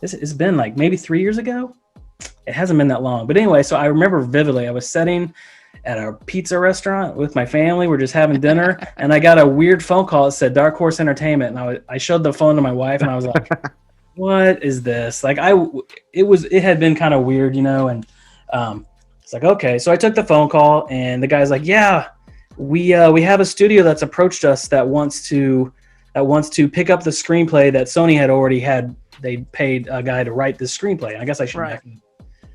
S4: it's been like maybe 3 years ago. It hasn't been that long, but anyway, so I remember vividly, I was sitting at a pizza restaurant with my family. We're just having dinner, and I got a weird phone call. It said Dark Horse Entertainment, and I showed the phone to my wife, and I was like, "What is this?" Like, it had been kind of weird, and it's like, okay. So I took the phone call, and the guy's like, "Yeah, we have a studio that's approached us that wants to pick up the screenplay that Sony had already had. They paid a guy to write this screenplay." And I guess I should.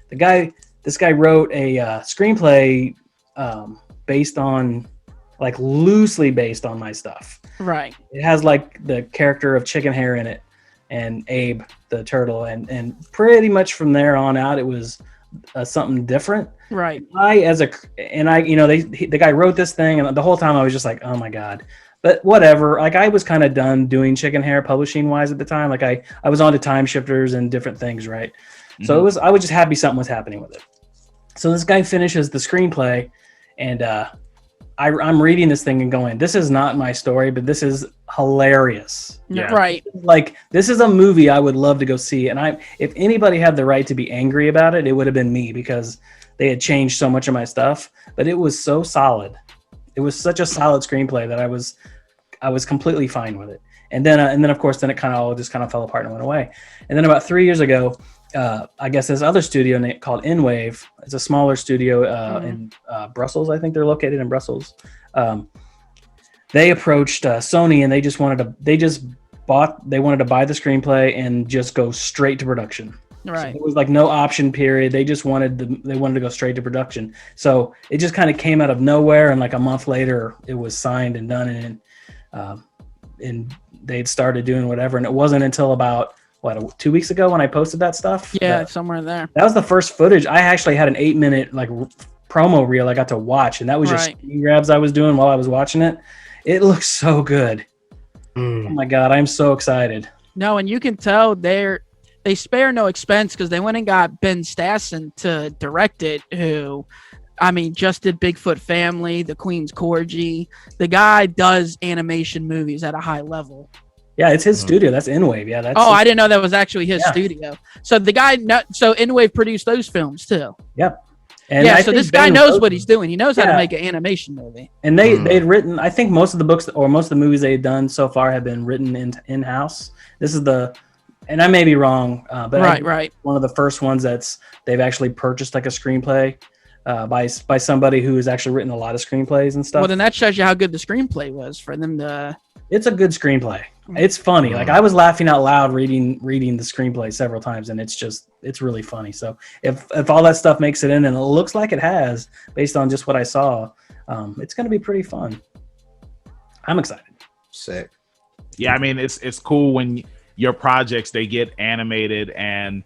S4: The guy this guy wrote a screenplay based on, like, loosely based on my stuff.
S2: Right.
S4: It has like the character of Chickenhare in it, and Abe the turtle, and pretty much from there on out, it was something different.
S2: Right.
S4: The guy wrote this thing, and the whole time I was just like, oh my god. But whatever. Like, I was kind of done doing Chickenhare publishing wise at the time. Like, I was on to Time Shifters and different things, right? Mm-hmm. So I was just happy something was happening with it. So this guy finishes the screenplay, and I'm reading this thing and going, this is not my story, but this is hilarious.
S2: Yeah. Right.
S4: Like, this is a movie I would love to go see. And if anybody had the right to be angry about it, it would have been me, because they had changed so much of my stuff. But it was so solid. It was such a solid screenplay that I was completely fine with it. And then of course, then it kind of fell apart and went away. And then about 3 years ago, I guess this other studio called N-Wave. It's a smaller studio in Brussels. I think they're located in Brussels. They approached Sony, and they wanted to buy the screenplay and just go straight to production.
S2: Right.
S4: So it was like no option period. They just wanted to go straight to production. So it just kind of came out of nowhere, and like a month later, it was signed and done, and they'd started doing whatever. And it wasn't until about 2 weeks ago when I posted that stuff.
S2: Yeah, somewhere there.
S4: That was the first footage. I actually had an 8-minute like promo reel I got to watch, and that was just screen grabs I was doing while I was watching it. It looks so good. Oh my god, I'm so excited.
S2: No, and you can tell they spare no expense, because they went and got Ben Stassen to direct it, who, I mean, just did Bigfoot Family, The Queen's Corgi. The guy does animation movies at a high level.
S4: Yeah, it's his studio. That's N-Wave. Yeah,
S2: I didn't know that was actually his studio. So the guy, N-Wave produced those films too.
S4: Yep.
S2: And so this guy knows what he's doing. He knows how to make an animation movie.
S4: And they'd written, I think most of the books or most of the movies they had done so far have been written in-house. This is and I may be wrong, but one of the first ones they've actually purchased like a screenplay by somebody who has actually written a lot of screenplays and stuff.
S2: Well, then that shows you how good the screenplay was for them to.
S4: It's a good screenplay. It's funny. Like, I was laughing out loud reading the screenplay several times, and it's really funny. So if all that stuff makes it in, and it looks like it has based on just what I saw, it's going to be pretty fun. I'm excited.
S3: Sick.
S1: Yeah, I mean, it's cool when your projects, they get animated, and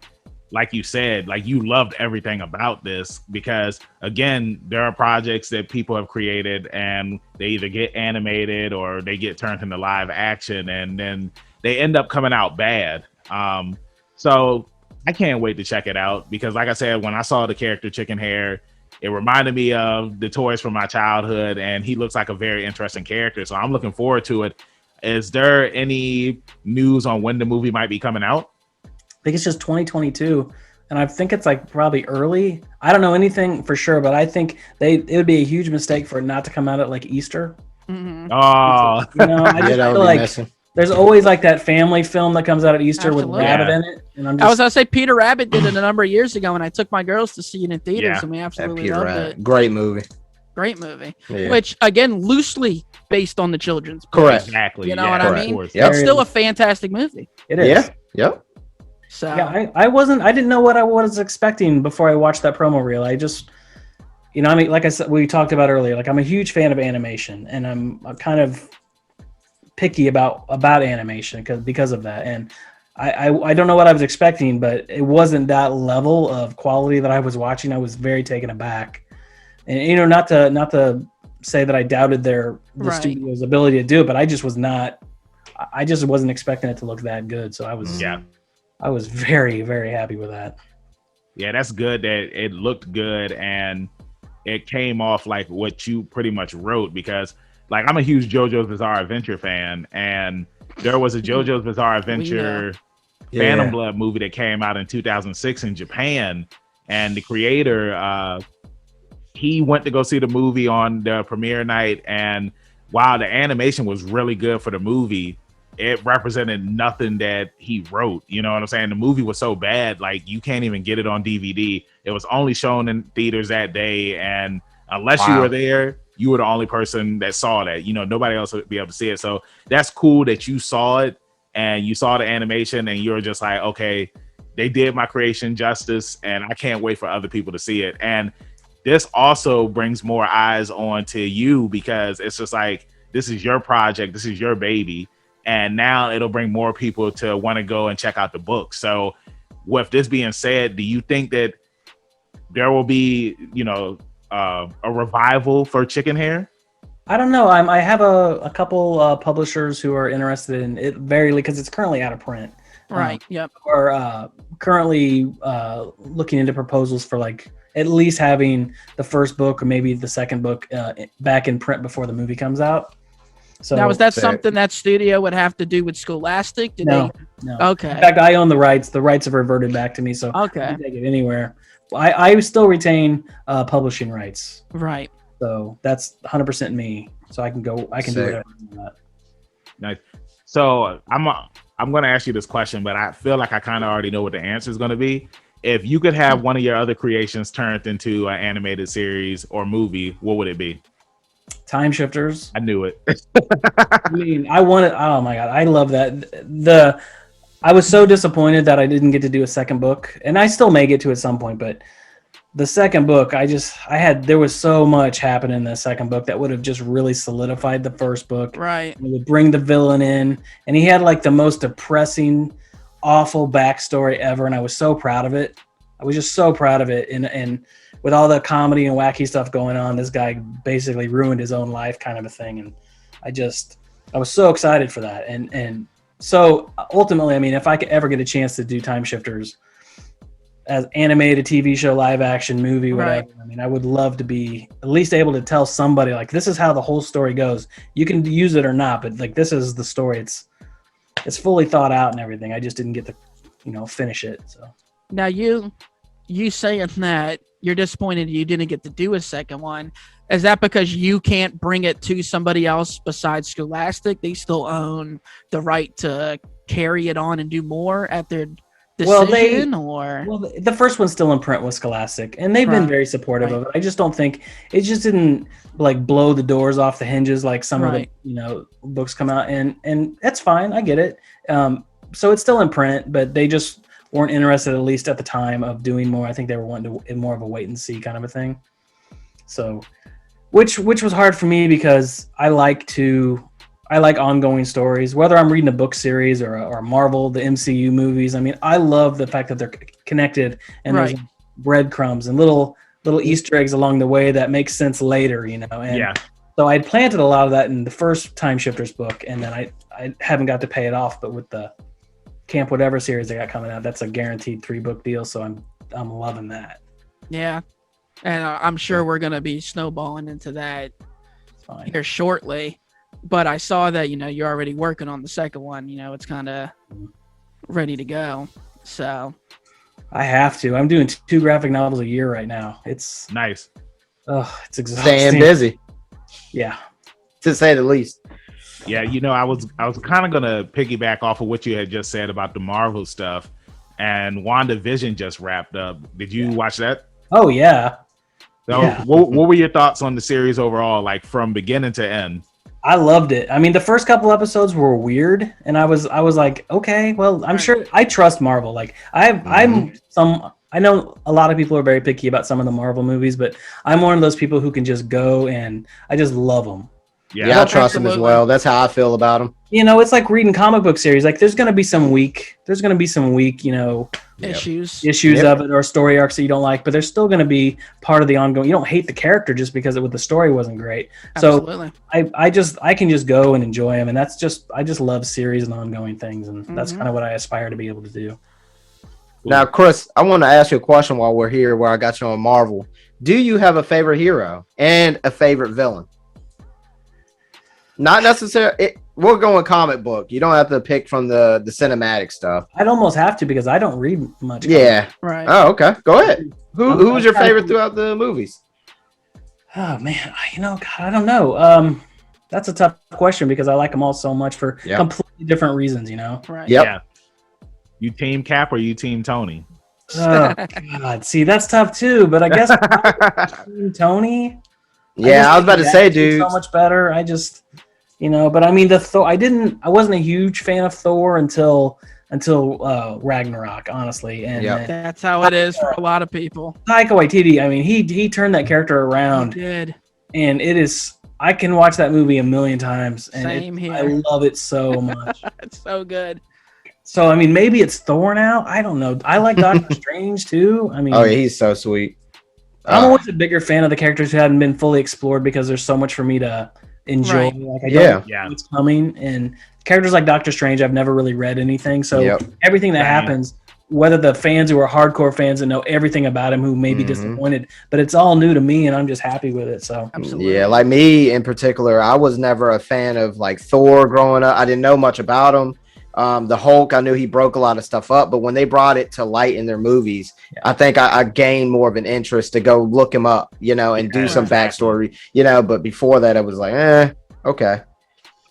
S1: like you said, like, you loved everything about this, because again, there are projects that people have created and they either get animated or they get turned into live action, and then they end up coming out bad. So I can't wait to check it out, because like I said, when I saw the character Chickenhare, it reminded me of the toys from my childhood, and he looks like a very interesting character. So I'm looking forward to it. Is there any news on when the movie might be coming out?
S4: I think it's just 2022, and I think it's like probably early. I don't know anything for sure, but I think it would be a huge mistake for it not to come out at like Easter.
S2: Mm-hmm.
S1: Oh,
S4: I just feel like there's always like that family film that comes out at Easter with Rabbit in it. And
S2: I was gonna say Peter Rabbit did it a number of years ago, and I took my girls to see it in theaters, and we absolutely loved it.
S3: Great movie.
S2: Great movie, which again loosely based on the children's book.
S3: Correct.
S1: Exactly.
S2: You know what I mean?
S3: Yep.
S2: It's still a fantastic movie.
S4: It is.
S3: Yeah. Yep.
S2: So
S4: yeah, I didn't know what I was expecting before I watched that promo reel. I just, I mean, like I said, we talked about earlier, like, I'm a huge fan of animation, and I'm kind of picky about animation because of that. And I don't know what I was expecting, but it wasn't that level of quality that I was watching. I was very taken aback. And not to say that I doubted the studio's ability to do it, but I just wasn't expecting it to look that good. So I was very, very happy with that.
S1: Yeah, that's good that it looked good and it came off like what you pretty much wrote, because like, I'm a huge JoJo's Bizarre Adventure fan, and there was a JoJo's Bizarre Adventure Phantom Blood movie that came out in 2006 in Japan, and the creator, he went to go see the movie on the premiere night, and while the animation was really good for the movie, it represented nothing that he wrote. You know what I'm saying? The movie was so bad, like, you can't even get it on DVD. It was only shown in theaters that day, and unless you were there, you were the only person that saw that. Nobody else would be able to see it. So that's cool that you saw it and you saw the animation and you're just like, okay, they did my creation justice, and I can't wait for other people to see it. And this also brings more eyes on to you, because it's just like, this is your project, this is your baby, and now it'll bring more people to want to go and check out the book. So with this being said, do you think that there will be, a revival for Chickenhare?
S4: I don't know. I have a couple publishers who are interested in it because it's currently out of print.
S2: Right. Yep.
S4: Or currently looking into proposals for like at least having the first book or maybe the second book back in print before the movie comes out. So
S2: now, is that something that studio would have to do with Scholastic?
S4: No.
S2: Okay.
S4: In fact, I own the rights. The rights have reverted back to me, so
S2: okay.
S4: I can take it anywhere. I still retain publishing rights.
S2: Right.
S4: So that's 100% me. So I can do whatever I want.
S1: Nice. So I'm going to ask you this question, but I feel like I kind of already know what the answer is going to be. If you could have one of your other creations turned into an animated series or movie, what would it be?
S4: Time Shifters.
S1: I knew it.
S4: I mean, I wanted. Oh my god, I love that. I was so disappointed that I didn't get to do a second book, and I still may get to at some point, but the second book, there was so much happening in the second book that would have just really solidified the first book.
S2: Right.
S4: It would bring the villain in, and he had like the most depressing, awful backstory ever, and I was so proud of it. I was just so proud of it, and with all the comedy and wacky stuff going on, this guy basically ruined his own life, kind of a thing, and I was so excited for that, and so ultimately, I mean, if I could ever get a chance to do Time Shifters as animated TV show, live action movie, whatever. Right. I mean, I would love to be at least able to tell somebody like, this is how the whole story goes. You can use it or not, but like, this is the story. It's fully thought out and everything. I just didn't get to, finish it. So
S2: now you saying that you're disappointed you didn't get to do a second one. Is that because you can't bring it to somebody else besides Scholastic? They still own the right to carry it on and do more at their decision,
S4: well, the first one's still in print with Scholastic, and they've been very supportive of it. I just don't think it just didn't like blow the doors off the hinges like some of the books come out, and that's fine. I get it. So it's still in print, but they just weren't interested, at least at the time, of doing more. I think they were wanting to more of a wait and see kind of a thing. So, which was hard for me because I like ongoing stories, whether I'm reading a book series or Marvel, the MCU movies. I mean, I love the fact that they're connected and there's breadcrumbs and little Easter eggs along the way that make sense later, And so I planted a lot of that in the first Time Shifters book, and then I haven't got to pay it off, but with the Camp Whatever series they got coming out, that's a guaranteed 3-book deal, so I'm loving that.
S2: Yeah, and I'm sure we're gonna be snowballing into that here shortly. But I saw that, you're already working on the second one. It's kind of ready to go. So
S4: I have to. I'm doing 2 graphic novels a year right now. It's
S1: nice.
S4: Oh, it's exhausting.
S3: Staying busy.
S4: Yeah.
S3: To say the least.
S1: Yeah, I was kind of going to piggyback off of what you had just said about the Marvel stuff. And WandaVision just wrapped up. Did you watch that?
S4: Oh, yeah.
S1: So what were your thoughts on the series overall, like from beginning to end?
S4: I loved it. I mean, the first couple episodes were weird, and I was like, okay, well, I'm sure I trust Marvel. Like I know a lot of people are very picky about some of the Marvel movies, but I'm one of those people who can just go and I just love them.
S3: Yeah, I trust them as well. That's how I feel about them.
S4: It's like reading comic book series. Like there's going to be some weak, issues of it or story arcs that you don't like, but they're still going to be part of the ongoing. You don't hate the character just because the story wasn't great. Absolutely. So I can just go and enjoy them, and I just love series and ongoing things, and that's kind of what I aspire to be able to do.
S3: Now, Chris, I want to ask you a question while we're here, where I got you on Marvel. Do you have a favorite hero and a favorite villain? Not necessarily. We're going comic book. You don't have to pick from the cinematic stuff.
S4: I'd almost have to because I don't read much.
S3: Yeah.
S2: Right.
S3: Oh, okay. Go ahead. Who was your favorite throughout the movies?
S4: Oh man, God, I don't know. That's a tough question because I like them all so much for completely different reasons.
S2: Right.
S3: Yep.
S1: Yeah. You team Cap or you team Tony?
S4: Oh God, see that's tough too. But I guess team Tony.
S3: Yeah, I was about to say, dude,
S4: so much better. I just. But I mean, I wasn't a huge fan of Thor until until Ragnarok, honestly. And
S2: that's how it is for a lot of people.
S4: Taika Waititi, I mean, he turned that character around.
S2: He did.
S4: And it is, I can watch that movie a million times. And
S2: Same here.
S4: I love it so much.
S2: It's so good.
S4: So, I mean, maybe it's Thor now. I don't know. I like Doctor Strange too. I mean,
S3: oh, yeah, he's so sweet.
S4: I'm always a bigger fan of the characters who haven't been fully explored because there's so much for me to enjoy.
S2: Right.
S4: Like, I don't know what's coming. And characters like Doctor Strange, I've never really read anything. So everything that happens, whether the fans who are hardcore fans and know everything about him who may be disappointed, but it's all new to me and I'm just happy with it. So
S2: absolutely.
S3: Yeah, like me in particular, I was never a fan of like Thor growing up. I didn't know much about him. The Hulk, I knew he broke a lot of stuff up, but when they brought it to light in their movies, I think I gained more of an interest to go look him up, you know, and do some backstory, you know, but before that, I was like, okay.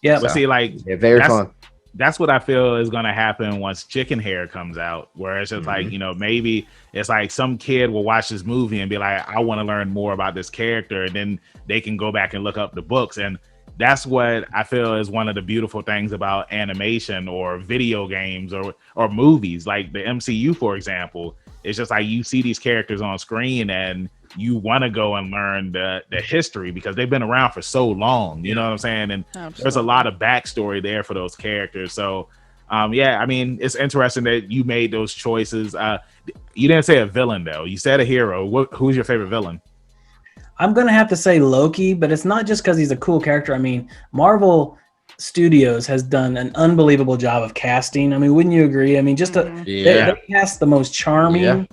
S1: Yeah. But see, like,
S3: very fun.
S1: That's what I feel is going to happen once Chickenhare comes out, where it's just like, you know, maybe it's like some kid will watch this movie and be like, I want to learn more about this character. And then they can go back and look up the books. And that's what I feel is one of the beautiful things about animation or video games or movies, like the MCU, for example. It's just like you see these characters on screen and you want to go and learn the history because they've been around for so long, you know what I'm saying? And there's a lot of backstory there for those characters. So, I mean, it's interesting that you made those choices. You didn't say a villain, though. You said a hero. Who's your favorite villain?
S4: I'm going to have to say Loki, but it's not just because he's a cool character. I mean, Marvel Studios has done an unbelievable job of casting. I mean, wouldn't you agree? I mean, just they cast the most charming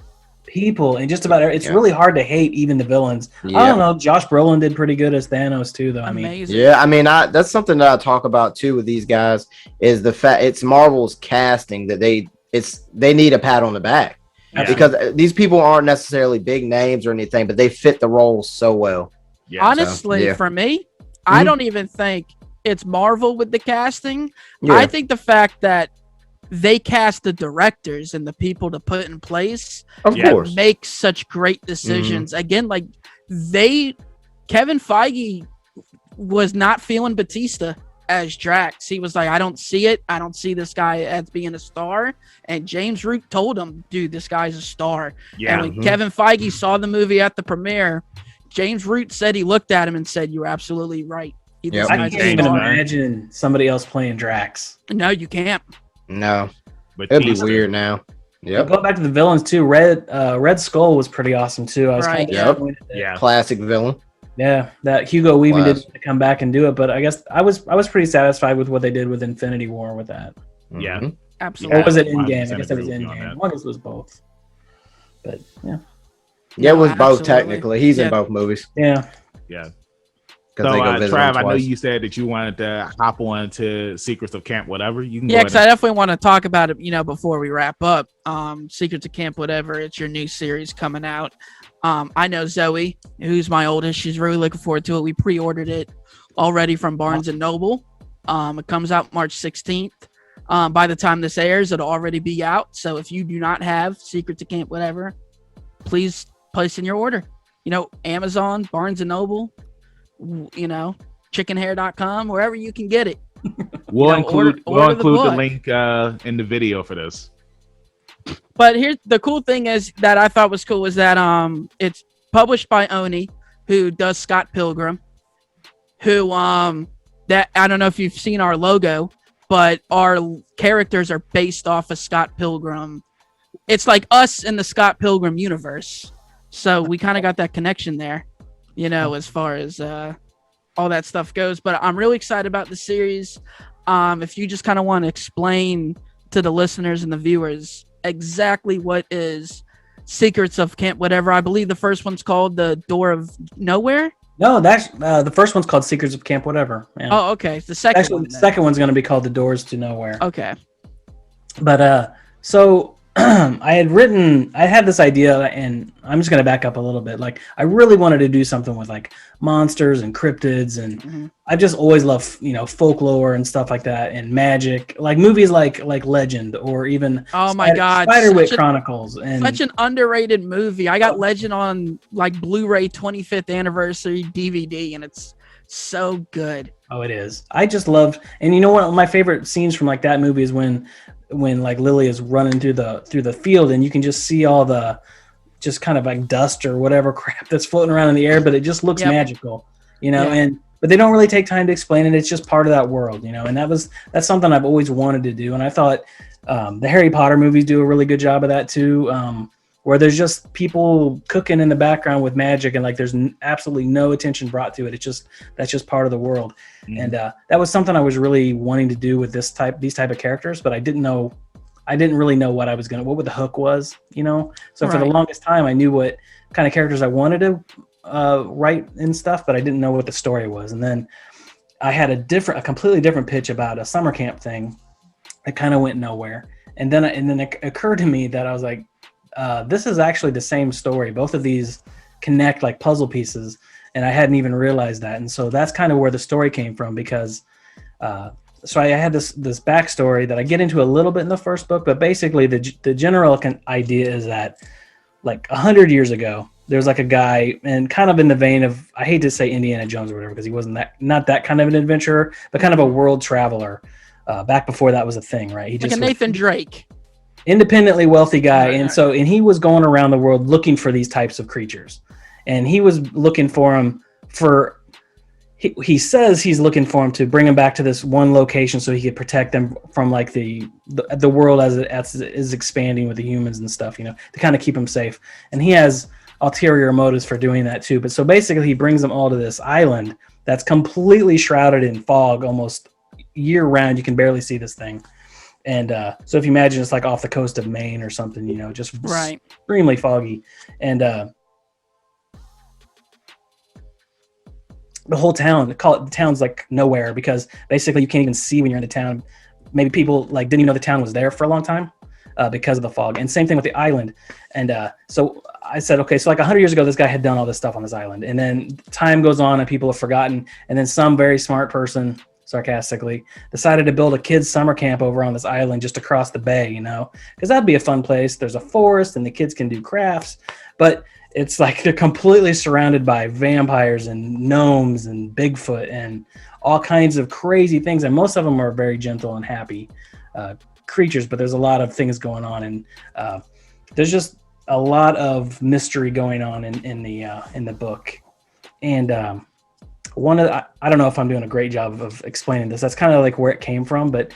S4: people and just about it's really hard to hate even the villains. I don't know. Josh Brolin did pretty good as Thanos too, though.
S2: Amazing.
S3: I mean, that's something that I talk about too with these guys is the fact it's Marvel's casting that they need a pat on the back. Because these people aren't necessarily big names or anything, but they fit the roles so well.
S2: Honestly, for me, I don't even think it's Marvel with the casting. I think the fact that they cast the directors and the people to put in place that make such great decisions. Again, like Kevin Feige was not feeling Batista as Drax. He was like, I don't see it. I don't see this guy as being a star. And James Root told him, dude, this guy's a star. And when Kevin Feige saw the movie at the premiere, James Root said he looked at him and said, you're absolutely right.
S4: I can't even imagine somebody else playing Drax.
S2: No, you can't.
S3: No, but it'd be weird now.
S4: Go back to the villains too. Red Skull was pretty awesome too. I was kind of
S3: classic villain.
S4: Yeah, that Hugo Weaving did come back and do it, but I guess I was pretty satisfied with what they did with Infinity War with that.
S1: Yeah,
S2: absolutely.
S4: Or was it Endgame? I guess it was Endgame. I guess it was both. But
S3: it was both technically. He's in both movies.
S4: Yeah.
S1: So, Trav, I know you said that you wanted to hop on to Secrets of Camp Whatever. You can
S2: because I definitely want to talk about it, before we wrap up. Secrets of Camp Whatever, it's your new series coming out. I know Zoe, who's my oldest, she's really looking forward to it. We pre-ordered it already from Barnes & Noble. It comes out March 16th. By the time this airs, it'll already be out. So if you do not have Secrets of Camp Whatever, please place in your order. Amazon, Barnes & Noble, chickenhare.com, wherever you can get it.
S1: We'll include the link in the video for this.
S2: But here's the cool thing is that I thought was cool is that it's published by Oni, who does Scott Pilgrim, who that I don't know if you've seen our logo, but our characters are based off of Scott Pilgrim. It's like us in the Scott Pilgrim universe. So we kind of got that connection there, as far as all that stuff goes. But I'm really excited about the series. If you just kind of want to explain to the listeners and the viewers exactly what is Secrets of Camp Whatever. I believe the first one's called The Door of Nowhere.
S4: No, that's the first one's called Secrets of Camp Whatever.
S2: Yeah. Oh, okay. The second
S4: one's going to be called The Doors to Nowhere.
S2: Okay.
S4: But so I had this idea, and I'm just going to back up a little bit. Like, I really wanted to do something with like monsters and cryptids, and I've just always loved, folklore and stuff like that, and magic, like movies like Legend, or even Spiderwick Chronicles, and
S2: such an underrated movie. I got Legend on like Blu-ray 25th anniversary DVD, and it's so good.
S4: Oh, it is. I just loved, and one of my favorite scenes from like that movie is when when like Lily is running through the field, and you can just see all the just kind of like dust or whatever crap that's floating around in the air, but it just looks magical, but they don't really take time to explain it. It's just part of that world, and that's something I've always wanted to do. And I thought the Harry Potter movies do a really good job of that too, where there's just people cooking in the background with magic, and like there's absolutely no attention brought to it. That's just part of the world. Mm-hmm. And that was something I was really wanting to do with these type of characters, but I didn't really know what the hook was, So for the longest time, I knew what kind of characters I wanted to write and stuff, but I didn't know what the story was. And then I had a completely different pitch about a summer camp thing that kind of went nowhere. And then it occurred to me that I was like, this is actually the same story. Both of these connect like puzzle pieces, and I hadn't even realized that. And so that's kind of where the story came from, because so I had this backstory that I get into a little bit in the first book, but basically the general idea is that like 100 years ago, there's like a guy, and kind of in the vein of, I hate to say Indiana Jones or whatever, because he wasn't not that kind of an adventurer, but kind of a world traveler back before that was a thing, right? He
S2: like a Nathan Drake.
S4: Independently wealthy guy. And he was going around the world looking for these types of creatures. And he was looking for them he says he's looking for them to bring them back to this one location so he could protect them from like the world as it is expanding with the humans and stuff, to kind of keep them safe. And he has ulterior motives for doing that too. But so basically he brings them all to this island that's completely shrouded in fog almost year round. You can barely see this thing. And so if you imagine it's like off the coast of Maine or something, just extremely foggy. And the whole town, the town's like nowhere, because basically you can't even see when you're in the town. Maybe people like didn't even know the town was there for a long time because of the fog. And same thing with the island. And so I said, okay, so like 100 years ago, this guy had done all this stuff on this island. And then time goes on and people have forgotten. And then some very smart person, sarcastically, decided to build a kids' summer camp over on this island just across the bay, because that'd be a fun place. There's a forest and the kids can do crafts. But it's like they're completely surrounded by vampires and gnomes and Bigfoot and all kinds of crazy things. And most of them are very gentle and happy creatures, but there's a lot of things going on. And there's just a lot of mystery going on in the book. And I don't know if I'm doing a great job of explaining this. That's kind of like where it came from, but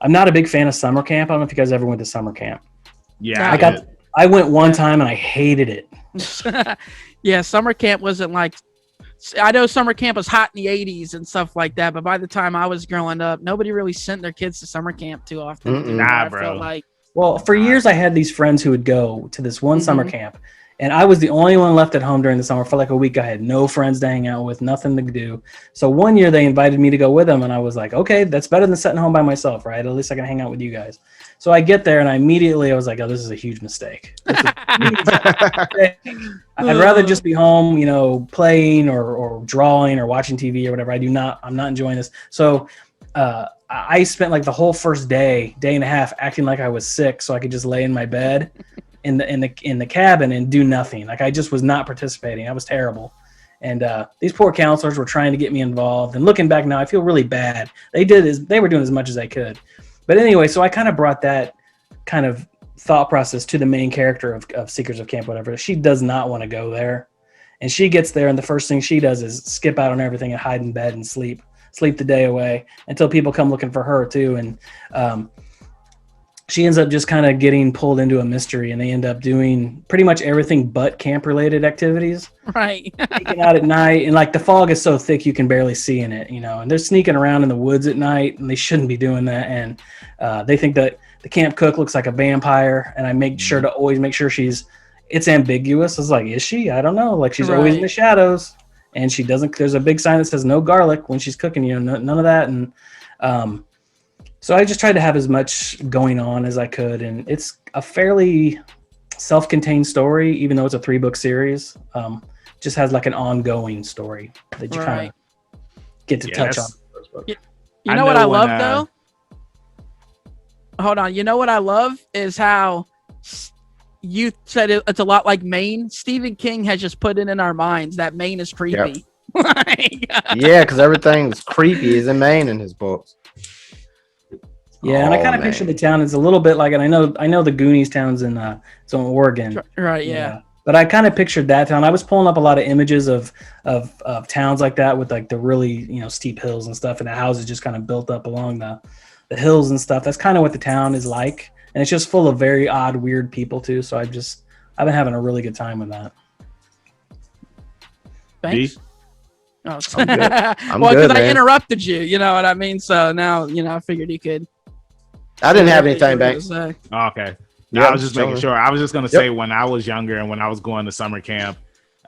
S4: I'm not a big fan of summer camp. I don't know if you guys ever went to summer camp.
S1: Yeah,
S4: I went one time and I hated it.
S2: Yeah, summer camp wasn't like, I know summer camp was hot in the 80s and stuff like that, but by the time I was growing up, nobody really sent their kids to summer camp too often.
S1: Nah, bro.
S4: Well, for years I had these friends who would go to this one summer camp, and I was the only one left at home during the summer. For like a week, I had no friends to hang out with, nothing to do. So one year they invited me to go with them, and I was like, okay, that's better than sitting home by myself, right? At least I can hang out with you guys. So I get there, and I was like, oh, this is a huge mistake. I'd rather just be home, playing or drawing or watching TV or whatever. I'm not enjoying this. So I spent like the whole first day and a half acting like I was sick so I could just lay in my bed in the cabin and do nothing. Like I just was not participating. I was terrible. And these poor counselors were trying to get me involved. And looking back now, I feel really bad. They were doing as much as they could. But anyway, so I kind of brought that kind of thought process to the main character of Seekers of Camp, whatever. She does not want to go there. And she gets there, and the first thing she does is skip out on everything and hide in bed and sleep the day away until people come looking for her too. And she ends up just kind of getting pulled into a mystery, and they end up doing pretty much everything but camp-related activities.
S2: Right.
S4: Sneaking out at night, and like the fog is so thick you can barely see in it, and they're sneaking around in the woods at night, and they shouldn't be doing that. And they think that the camp cook looks like a vampire, and I make sure to always make sure it's ambiguous. It's like, is she? I don't know. Like she's always in the shadows, and she doesn't. There's a big sign that says no garlic when she's cooking. None of that. And so I just tried to have as much going on as I could, and it's a fairly self-contained story, even though it's a 3-book series. Just has like an ongoing story that you kind of get to touch on.
S2: You know what I love though? Hold on. You know what I love is how you said it's a lot like Maine. Stephen King has just put it in our minds that Maine is creepy.
S3: Yep. Yeah, because everything that's creepy is in Maine in his books.
S4: Yeah, and I kind of picture the town as a little bit like, and I know the Goonies town's in Oregon.
S2: Right, yeah.
S4: But I kind of pictured that town. I was pulling up a lot of images of towns like that with like the really, steep hills and stuff, and the houses just kind of built up along the hills and stuff. That's kind of what the town is like. And it's just full of very odd, weird people too. So I've been having a really good time with that.
S2: Thanks.
S3: I'm
S2: good. Well, because I interrupted you, you know what I mean? So now, I figured you could.
S3: I didn't have anything back.
S1: Okay. No, I was just making sure. I was just going to say when I was younger and when I was going to summer camp,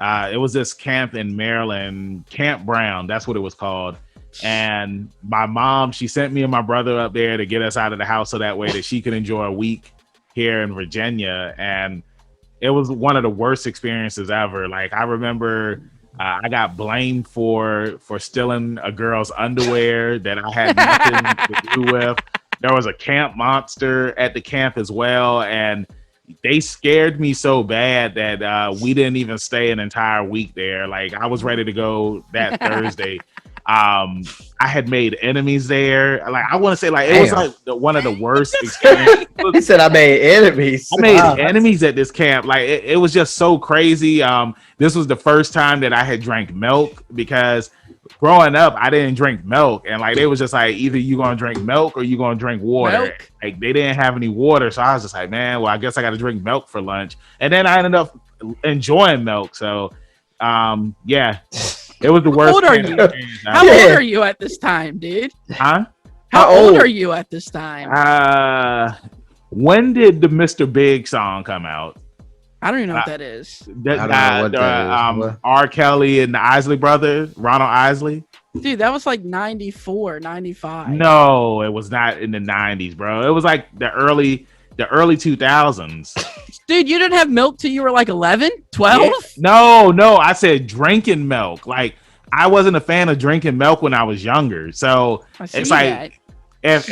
S1: it was this camp in Maryland, Camp Brown. That's what it was called. And my mom, she sent me and my brother up there to get us out of the house so that way that she could enjoy a week here in Virginia. And it was one of the worst experiences ever. Like, I remember I got blamed for stealing a girl's underwear that I had nothing to do with. There was a camp monster at the camp as well, and they scared me so bad that we didn't even stay an entire week there. Like, I was ready to go that Thursday. I had made enemies there. Like, I want to say, like, it was like one of the worst experiences.
S3: He said I made enemies.
S1: I made enemies at this camp. Like, it was just so crazy. This was the first time that I had drank milk, because growing up, I didn't drink milk, and like, they was just like, either you gonna drink milk or you gonna drink water. Like, they didn't have any water, so I was just like, man, well, I guess I got to drink milk for lunch. And then I ended up enjoying milk. So, yeah, it was the worst.
S2: How old are you? How old are you at this time, dude?
S1: Huh?
S2: How old are you at this time?
S1: When did the Mr. Big song come out?
S2: I don't even know what that is.
S1: R. Kelly and the Isley brothers, Ronald Isley.
S2: Dude, that was like 94, 95.
S1: No, it was not in the 90s, bro. It was like the early 2000s.
S2: Dude, you didn't have milk till you were like 11, 12?
S1: Yeah. No, I said drinking milk. Like, I wasn't a fan of drinking milk when I was younger. So it's like, it's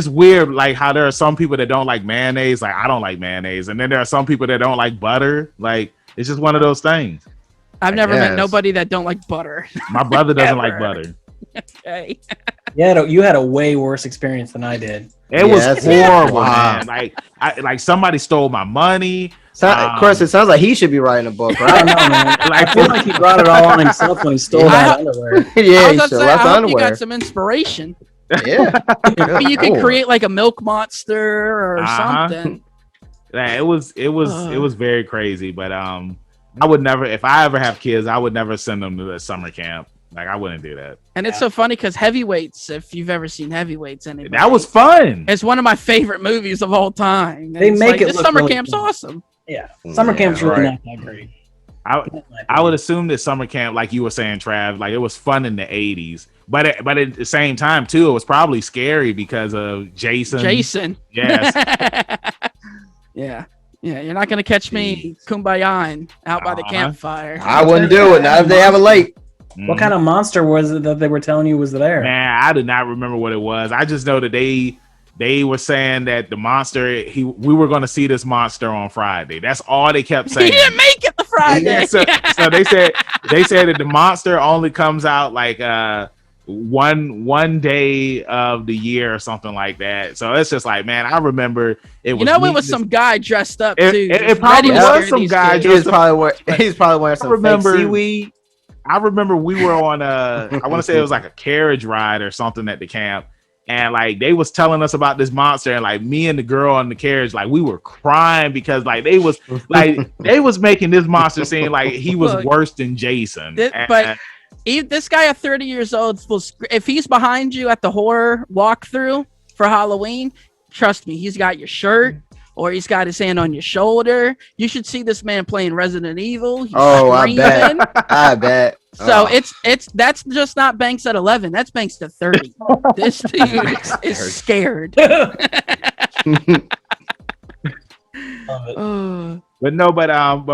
S1: weird, like how there are some people that don't like mayonnaise. Like, I don't like mayonnaise, and then there are some people that don't like butter. Like, it's just one of those things.
S2: I've never met nobody that don't like butter.
S1: My brother doesn't like butter.
S2: Okay.
S4: Yeah, you had a way worse experience than I did.
S1: It was horrible, man. Like somebody stole my money.
S3: Chris, it sounds like he should be writing a book, right?
S4: I don't know, man. Like, I feel like he brought it all on himself when he stole that underwear.
S3: Yeah, he stole that underwear.
S2: You got some inspiration.
S3: Yeah.
S2: Maybe you could create like a milk monster or something.
S1: Yeah, it was very crazy, but I would never, if I ever have kids, I would never send them to the summer camp. Like, I wouldn't do that.
S2: And it's so funny because Heavyweights, if you've ever seen Heavyweights,
S1: that was fun.
S2: It's one of my favorite movies of all time.
S4: They make it
S2: this
S4: look
S2: summer
S4: really
S2: camp's awesome.
S4: Yeah, summer camp's really not that great.
S1: I would assume that summer camp, like you were saying, Trav, like, it was fun in the 80s, but at the same time too, it was probably scary because of Jason. Yes.
S2: Yeah. You're not gonna catch me kumbayaing out by the campfire.
S3: I wouldn't do it. Not if they have a lake.
S4: What kind of monster was it that they were telling you was there?
S1: Man, I did not remember what it was. I just know that they were saying that the monster, we were going to see this monster on Friday. That's all they kept saying.
S2: He didn't make it the Friday.
S1: So they said that the monster only comes out like one day of the year or something like that. So it's just like, man, I remember it was.
S2: It was some guy dressed up too.
S1: It probably was some guy.
S3: He's probably wearing some fake seaweed.
S1: I remember we were on I want to say it was like a carriage ride or something at the camp, and like they was telling us about this monster, and like me and the girl on the carriage, like we were crying because like they was making this monster seem like he was worse than Jason.
S2: But this guy at 30 years old, if he's behind you at the horror walkthrough for Halloween, trust me, he's got your shirt. Or he's got his hand on your shoulder. You should see this man playing Resident Evil. He's
S3: I bet.
S2: So that's just not Banks at 11. That's Banks at 30. This dude is scared.
S1: But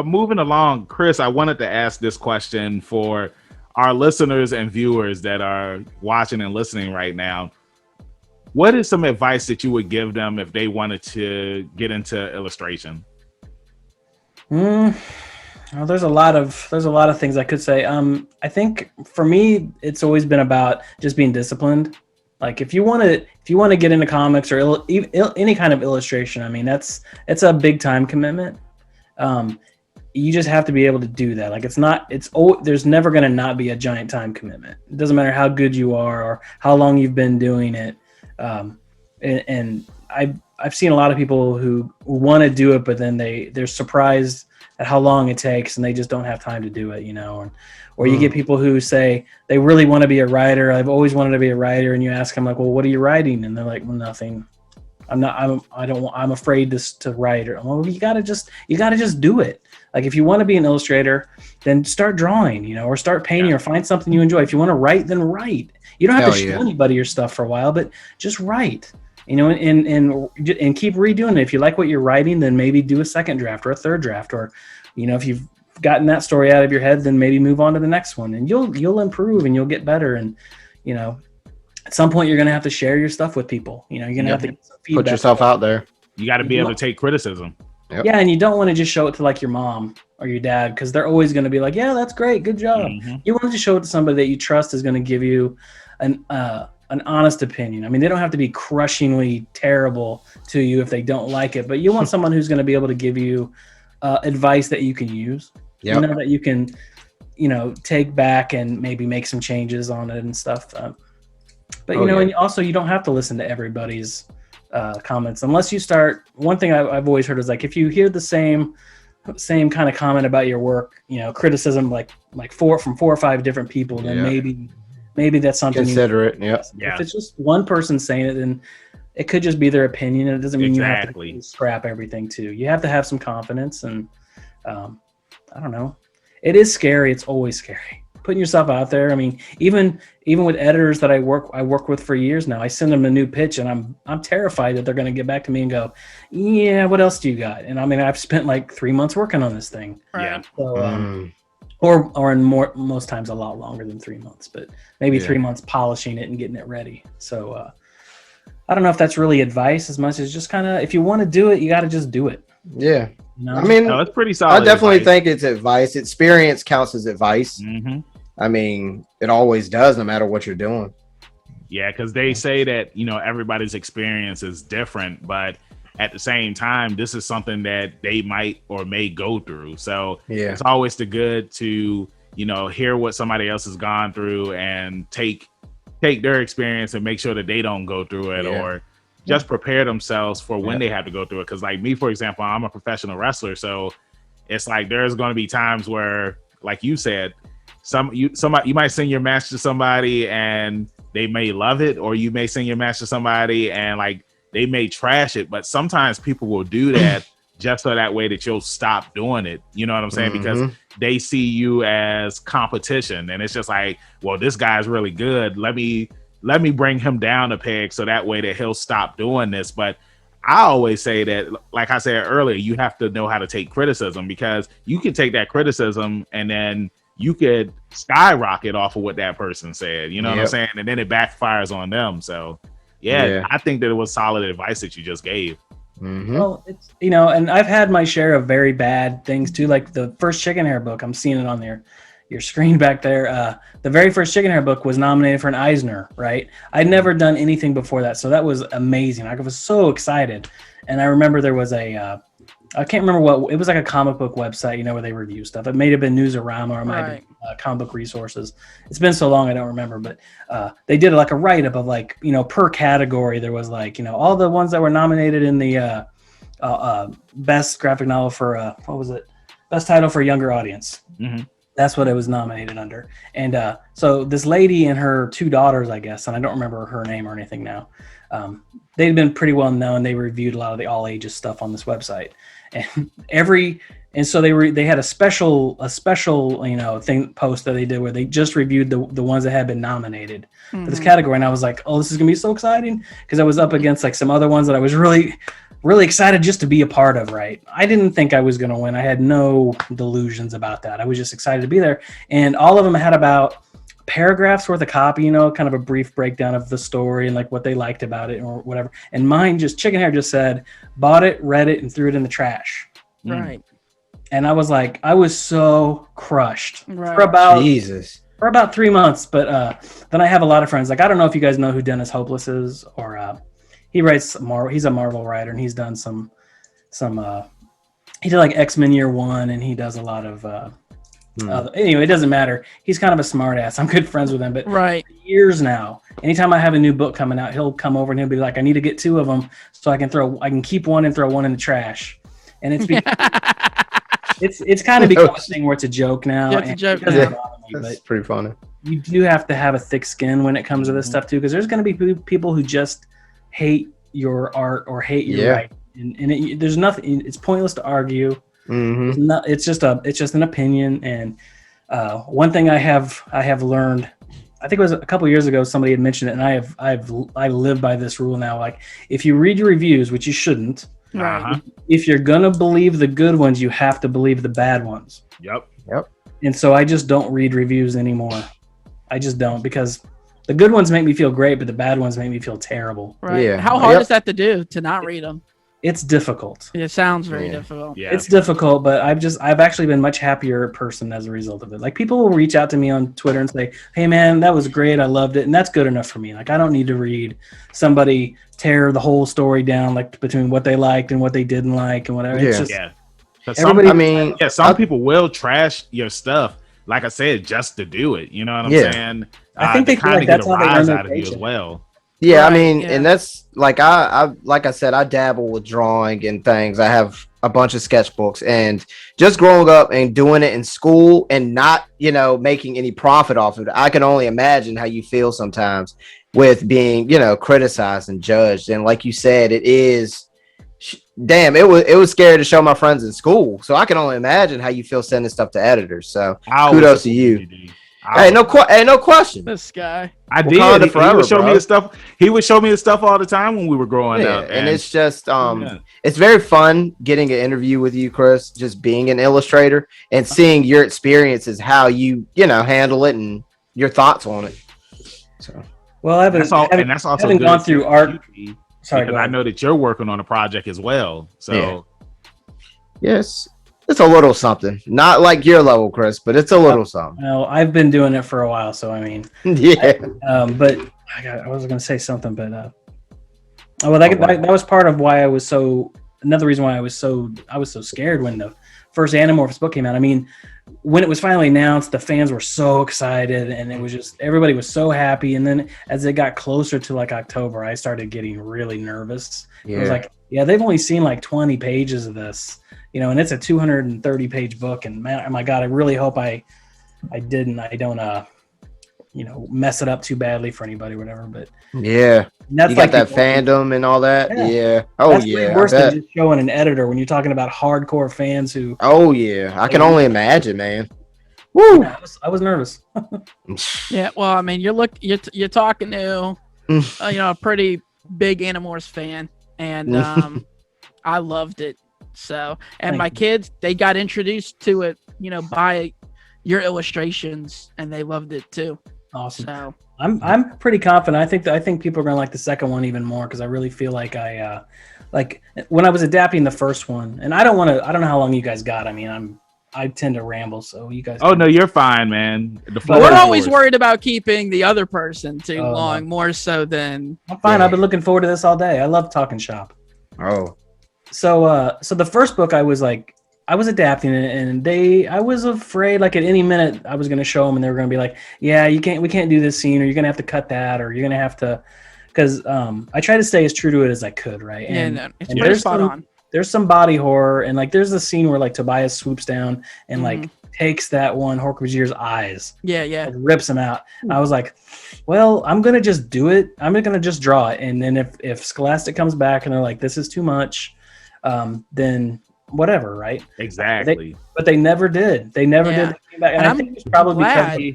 S1: moving along, Chris, I wanted to ask this question for our listeners and viewers that are watching and listening right now. What is some advice that you would give them if they wanted to get into illustration?
S4: Well, there's a lot of things I could say. I think for me, it's always been about just being disciplined. Like if you want to get into comics or any kind of illustration, I mean, it's a big time commitment. You just have to be able to do that. Like there's never going to not be a giant time commitment. It doesn't matter how good you are or how long you've been doing it. And I've seen a lot of people who want to do it, but then they're surprised at how long it takes and they just don't have time to do it, or you get people who say they really want to be a writer. I've always wanted to be a writer. And you ask them like, well, what are you writing? And they're like, well, nothing. I'm afraid to write. Well, you gotta just do it. Like if you want to be an illustrator, then start drawing, or start painting or find something you enjoy. If you want to write, then write. You don't have to show anybody your stuff for a while, but just write, and keep redoing it. If you like what you're writing, then maybe do a second draft or a third draft, or, if you've gotten that story out of your head, then maybe move on to the next one, and you'll improve and you'll get better. And, at some point you're going to have to share your stuff with people. You're going to have to get some feedback.
S3: Put yourself out there.
S1: You got to be able to take criticism.
S3: Yep.
S4: Yeah, and you don't want to just show it to like your mom or your dad, because they're always going to be like, yeah, that's great, good job. Mm-hmm. You want to show it to somebody that you trust is going to give you an honest opinion. I mean, they don't have to be crushingly terrible to you if they don't like it, but you want someone who's going to be able to give you advice that you can use.
S3: Yep.
S4: That you can, take back and maybe make some changes on it and stuff. But and also you don't have to listen to everybody's comments unless you start. One thing I've always heard is like, if you hear the same kind of comment about your work, criticism like from 4 or 5 different people, then maybe that's something.
S3: Consider it. Yeah.
S4: If it's just one person saying it, then it could just be their opinion. It doesn't mean you have to scrap everything too. You have to have some confidence, and I don't know. It is scary. It's always scary putting yourself out there. I mean, even with editors that I work with for years now, I send them a new pitch and I'm terrified that they're going to get back to me and go, yeah, what else do you got? And I mean, I've spent like 3 months working on this thing.
S2: Yeah.
S4: So, or in most times a lot longer than 3 months, but maybe 3 months polishing it and getting it ready. So, I don't know if that's really advice as much as just kind of, if you want to do it, you got to just do it.
S3: Yeah. I mean,
S1: that's pretty solid.
S3: I definitely think it's advice. Experience counts as advice.
S1: Mm-hmm.
S3: I mean, it always does, no matter what you're doing.
S1: Yeah, because they say that, everybody's experience is different, but at the same time, this is something that they might or may go through. So it's always good to, hear what somebody else has gone through and take their experience and make sure that they don't go through it or just prepare themselves for when they have to go through it. Because like me, for example, I'm a professional wrestler. So it's like there's going to be times where, like you said, you might send your match to somebody and they may love it, or you may send your match to somebody and like they may trash it. But sometimes people will do that just so that way that you'll stop doing it. You know what I'm saying?
S3: Mm-hmm.
S1: Because they see you as competition, and it's just like, well, this guy's really good. Let me bring him down a peg so that way that he'll stop doing this. But I always say that, like I said earlier, you have to know how to take criticism, because you can take that criticism and then you could skyrocket off of what that person said. You know what I'm saying? And then it backfires on them. So I think that it was solid advice that you just gave.
S3: Mm-hmm.
S4: Well, it's, and I've had my share of very bad things too. Like the first Chickenhare book, I'm seeing it on your screen back there. The very first Chickenhare book was nominated for an Eisner, right? I'd never done anything before that, so that was amazing. I was so excited. And I remember there was I can't remember what, it was like a comic book website, where they review stuff. It may have been Newsarama, or it might have been Comic Book Resources. It's been so long I don't remember, but they did like a write-up of like, per category. There was like, all the ones that were nominated in the best graphic novel for, what was it? Best title for a younger audience.
S1: Mm-hmm.
S4: That's what it was nominated under. And so this lady and her 2 daughters, I guess, and I don't remember her name or anything now. They'd been pretty well known. They reviewed a lot of the all ages stuff on this website, and so they had a special thing post that they did where they just reviewed the ones that had been nominated for this category. And I was like, oh, this is gonna be so exciting, because I was up against like some other ones that I was really excited just to be a part of. Right, I didn't think I was gonna win. I had no delusions about that. I was just excited to be there, and all of them had about paragraphs worth of copy, kind of a brief breakdown of the story and like what they liked about it or whatever. And mine, Chickenhare just said, bought it, read it, and threw it in the trash.
S2: Right.
S4: And I was like, I was so crushed
S2: for
S4: about
S3: Jesus.
S4: For about 3 months, but then I have a lot of friends. Like, I don't know if you guys know who Dennis Hopeless is, or he writes Marvel. He's a Marvel writer, and he's done some. He did like X-Men Year One, and he does a lot of. Anyway, it doesn't matter. He's kind of a smart ass. I'm good friends with him, but for years now, anytime I have a new book coming out, he'll come over and he'll be like, "I need to get 2 of them so I can keep one and throw one in the trash." And it's it's kind of become a thing where it's a joke now.
S2: Yeah, it's a joke.
S3: That's pretty funny.
S4: You do have to have a thick skin when it comes to this stuff too, because there's going to be people who just hate your art or hate your writing, and there's nothing. It's pointless to argue.
S3: Mm-hmm.
S4: It's just an opinion. And one thing I have learned, I think it was a couple years ago, somebody had mentioned it, and I live by this rule now. Like, if you read your reviews, which you shouldn't, if you're gonna believe the good ones, you have to believe the bad ones.
S1: Yep.
S4: And so I just don't read reviews anymore. I just don't, because the good ones make me feel great, but the bad ones make me feel terrible.
S2: Right. Yeah. How hard is that to do, to not read them?
S4: It's difficult.
S2: It sounds very difficult.
S1: Yeah.
S4: It's difficult, but I've actually been a much happier person as a result of it. Like, people will reach out to me on Twitter and say, "Hey man, that was great. I loved it." And that's good enough for me. Like, I don't need to read somebody tear the whole story down, like between what they liked and what they didn't like and whatever. It's just,
S1: some people will trash your stuff, like I said, just to do it. You know what I'm saying?
S4: I think they kind of get a rise out of you
S1: as well.
S3: Yeah, I mean, and that's like I said, I dabble with drawing and things. I have a bunch of sketchbooks, and just growing up and doing it in school and not, making any profit off of it. I can only imagine how you feel sometimes with being, criticized and judged. And like you said, it is. Damn, it was scary to show my friends in school. So I can only imagine how you feel sending stuff to editors. So kudos to you. Hey, no question.
S2: This guy.
S1: I did. He would show me the stuff. He would show me the stuff all the time when we were growing up.
S3: And it's just it's very fun getting an interview with you, Chris, just being an illustrator and seeing your experiences, how you handle it and your thoughts on it. So
S1: that's also
S4: having gone through art.
S1: Sorry, because I know that you're working on a project as well. So
S3: yes. It's a little something. Not like your level, Chris, but it's a little something.
S4: No, I've been doing it for a while, so I mean, but I was going to say something, but that was part of why I was so. Another reason why I was so scared when the first Animorphs book came out. I mean, when it was finally announced, the fans were so excited, and it was just everybody was so happy. And then as it got closer to like October, I started getting really nervous. It was like, they've only seen like 20 pages of this. And it's a 230-page book, and man, oh my God, I really hope I don't mess it up too badly for anybody or whatever. But
S3: that's like that fandom and all that.
S4: That's worse than just showing an editor when you're talking about hardcore fans who.
S3: I can only imagine, man. Woo!
S4: I was nervous.
S2: Yeah, well, I mean, you're talking to a pretty big Animorphs fan, and I loved it. So, and my kids, they got introduced to it, by your illustrations, and they loved it too.
S4: Awesome.
S2: So
S4: I'm pretty confident. I think people are going to like the second one even more, because I really feel like like when I was adapting the first one, and I don't know how long you guys got. I mean, I tend to ramble, so you guys.
S1: Oh no, you're fine, man.
S2: We're always worried about keeping the other person too long, more so than.
S4: I'm fine. I've been looking forward to this all day. I love talking shop.
S3: Oh.
S4: So the first book, I was adapting it, and I was afraid, like, at any minute I was going to show them, and they were going to be like, "Yeah, we can't do this scene, or you're going to have to cut that, or you're going to have to," because I try to stay as true to it as I could, right?
S2: It's pretty spot on.
S4: There's some body horror, and like there's the scene where like Tobias swoops down and like takes that one Horcruxier's eyes, like, rips him out. And I was like, well, I'm gonna just do it. I'm gonna just draw it, and then if Scholastic comes back and they're like, this is too much. Then whatever, right?
S1: Exactly.
S4: But they never did. They never did. They came back. And I think it's probably because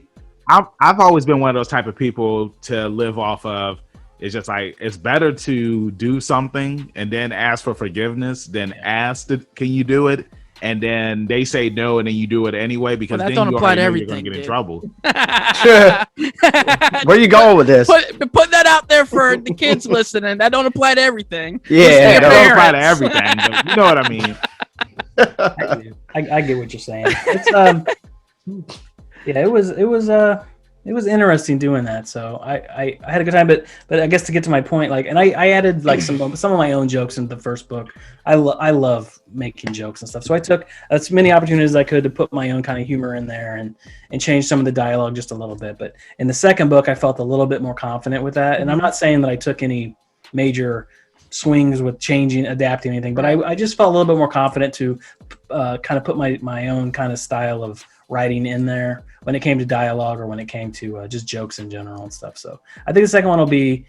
S1: I've always been one of those type of people to live off of. It's just like, it's better to do something and then ask for forgiveness than ask, can you do it? And then they say no, and then you do it anyway, because then
S2: don't
S1: you
S2: apply to
S1: already know
S2: everything,
S1: you're going to get in trouble.
S3: Where you going with this?
S2: Put that out there for the kids listening. That don't apply to everything.
S1: Yeah, that don't apply to everything, but you know what I mean.
S4: I get what you're saying. It's Yeah, it was interesting doing that. So I had a good time, but I guess to get to my point, like, and I added like some of my own jokes into the first book. I love making jokes and stuff. So I took as many opportunities as I could to put my own kind of humor in there and change some of the dialogue just a little bit. But in the second book, I felt a little bit more confident with that. And I'm not saying that I took any major swings with changing, adapting anything, but I just felt a little bit more confident to kind of put my own kind of style of writing in there when it came to dialogue or when it came to just jokes in general and stuff. So I think the second one will be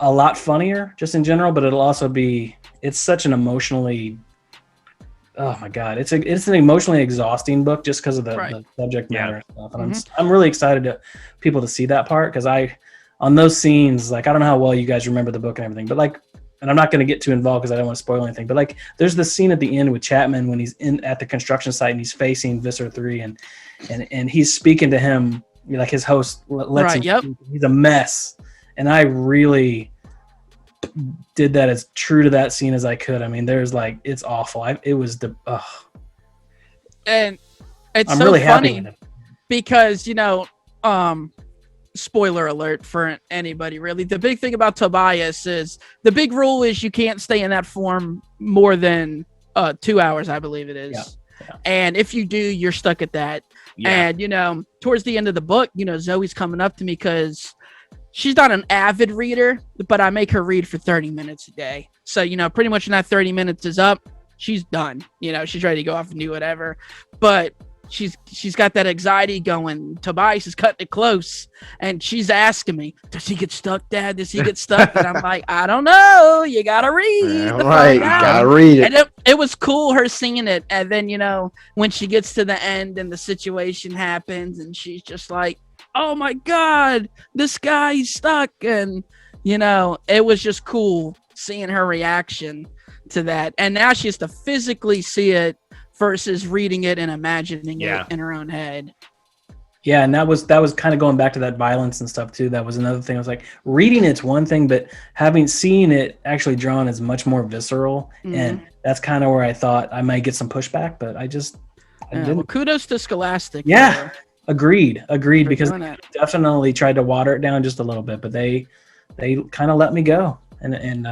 S4: a lot funnier just in general, but it'll also be, it's such an emotionally, oh my God, it's an emotionally exhausting book just because of the subject matter and stuff. And I'm really excited to people to see that part, because on those scenes, like, I don't know how well you guys remember the book and everything, but like, and I'm not going to get too involved because I don't want to spoil anything, but like, there's the scene at the end with Chapman when he's at the construction site and he's facing Visser 3 and he's speaking to him, like his host lets him. Yep. He's a mess. And I really did that as true to that scene as I could. I mean, there's like, it's awful. And it's
S2: I'm so
S4: really
S2: funny because, spoiler alert for anybody really, the big thing about Tobias is the big rule is you can't stay in that form more than 2 hours, I believe it is. Yeah. And if you do, you're stuck at that. And towards the end of the book, Zoe's coming up to me because she's not an avid reader, but I make her read for 30 minutes a day. So pretty much when that 30 minutes is up, she's done. She's ready to go off and do whatever. But she's got that anxiety going. Tobias is cutting it close, and she's asking me, "Does he get stuck, Dad? Does he get stuck?" And I'm like, "I don't know. You gotta read."
S3: Right, you gotta read it.
S2: And it was cool her seeing it, and then when she gets to the end and the situation happens, and she's just like, "Oh my God, this guy's stuck," and it was just cool seeing her reaction to that. And now she has to physically see it versus reading it and imagining it in her own head.
S4: Yeah, and that was kind of going back to that violence and stuff too. That was another thing. I was like, reading it's one thing, but seen it actually drawn is much more visceral, and that's kind of where I thought I might get some pushback, but I didn't.
S2: Well, kudos to Scholastic.
S4: Yeah, agreed, because they definitely tried to water it down just a little bit, but they kind of let me go, and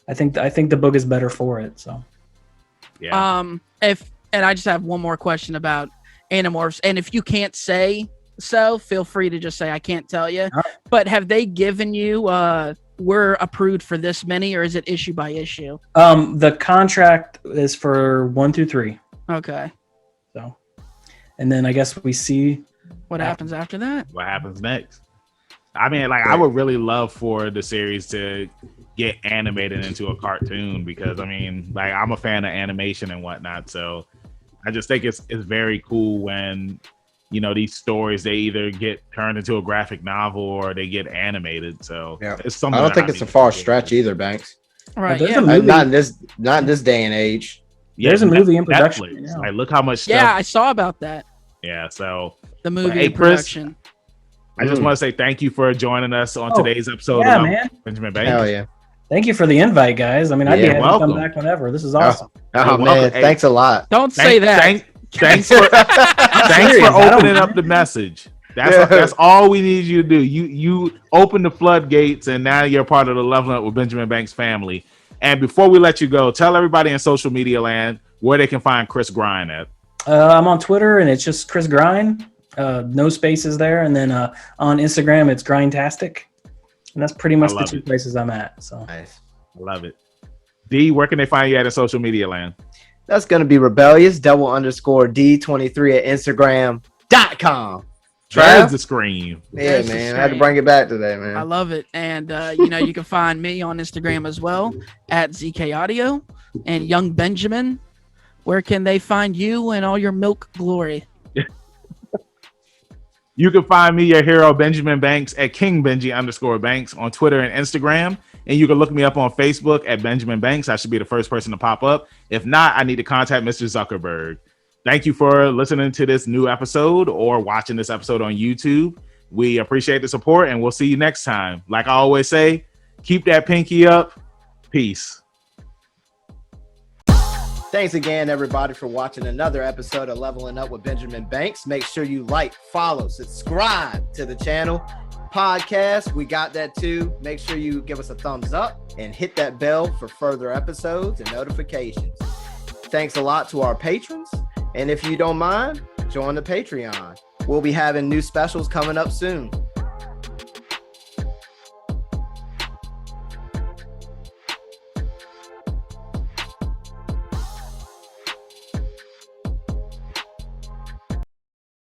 S4: I think the book is better for it. So.
S2: Yeah. And I just have one more question about Animorphs, and if you can't say so, feel free to just say I can't tell you. Right. But have they given you we're approved for this many, or is it issue by issue?
S4: The contract is for 1 through 3.
S2: Okay.
S4: So, and then I guess we see
S2: what happens after that.
S1: What happens next? I mean, like, I would really love for the series to get animated into a cartoon, because I mean, like, I'm a fan of animation and whatnot, so I just think it's very cool when these stories, they either get turned into a graphic novel or they get animated. So it's something.
S3: I don't think it's a far stretch either, Banks.
S2: Right?
S3: Not in this day and age.
S4: Yeah, there's a movie in production.
S1: Yeah. Like, look how much stuff.
S2: Yeah, I saw about that.
S1: Yeah, so
S2: the movie in production.
S1: I just want to say thank you for joining us on today's episode of Benjamin Banks.
S3: Hell yeah.
S4: Thank you for the invite, guys. I mean, I'd be happy to come back whenever. This is awesome.
S3: Oh man, thanks a lot.
S2: Don't say that.
S1: Thanks for opening up the message. That's all we need you to do. You open the floodgates, and now you're part of the Leveling Up with Benjamin Banks family. And before we let you go, tell everybody in social media land where they can find Chris Grine at.
S4: I'm on Twitter, and it's just Chris Grine. No spaces there. And then on Instagram, it's Grindtastic. And that's pretty much the two places I'm at. So
S3: nice.
S1: I love it. D, where can they find you at in social media land?
S3: That's going to be rebellious _D23 at Instagram.com.
S1: Trav the scream.
S3: Yeah, man. I had to bring it back today, man.
S2: I love it. And, you can find me on Instagram as well at ZK Audio. And Young Benjamin, where can they find you and all your milk glory?
S1: You can find me, your hero, Benjamin Banks, at KingBenji_Banks on Twitter and Instagram. And you can look me up on Facebook at Benjamin Banks. I should be the first person to pop up. If not, I need to contact Mr. Zuckerberg. Thank you for listening to this new episode or watching this episode on YouTube. We appreciate the support, and we'll see you next time. Like I always say, keep that pinky up. Peace.
S3: Thanks again, everybody, for watching another episode of Leveling Up with Benjamin Banks. Make sure you like, follow, subscribe to the channel. Podcast, we got that too. Make sure you give us a thumbs up and hit that bell for further episodes and notifications. Thanks a lot to our patrons. And if you don't mind, join the Patreon. We'll be having new specials coming up soon.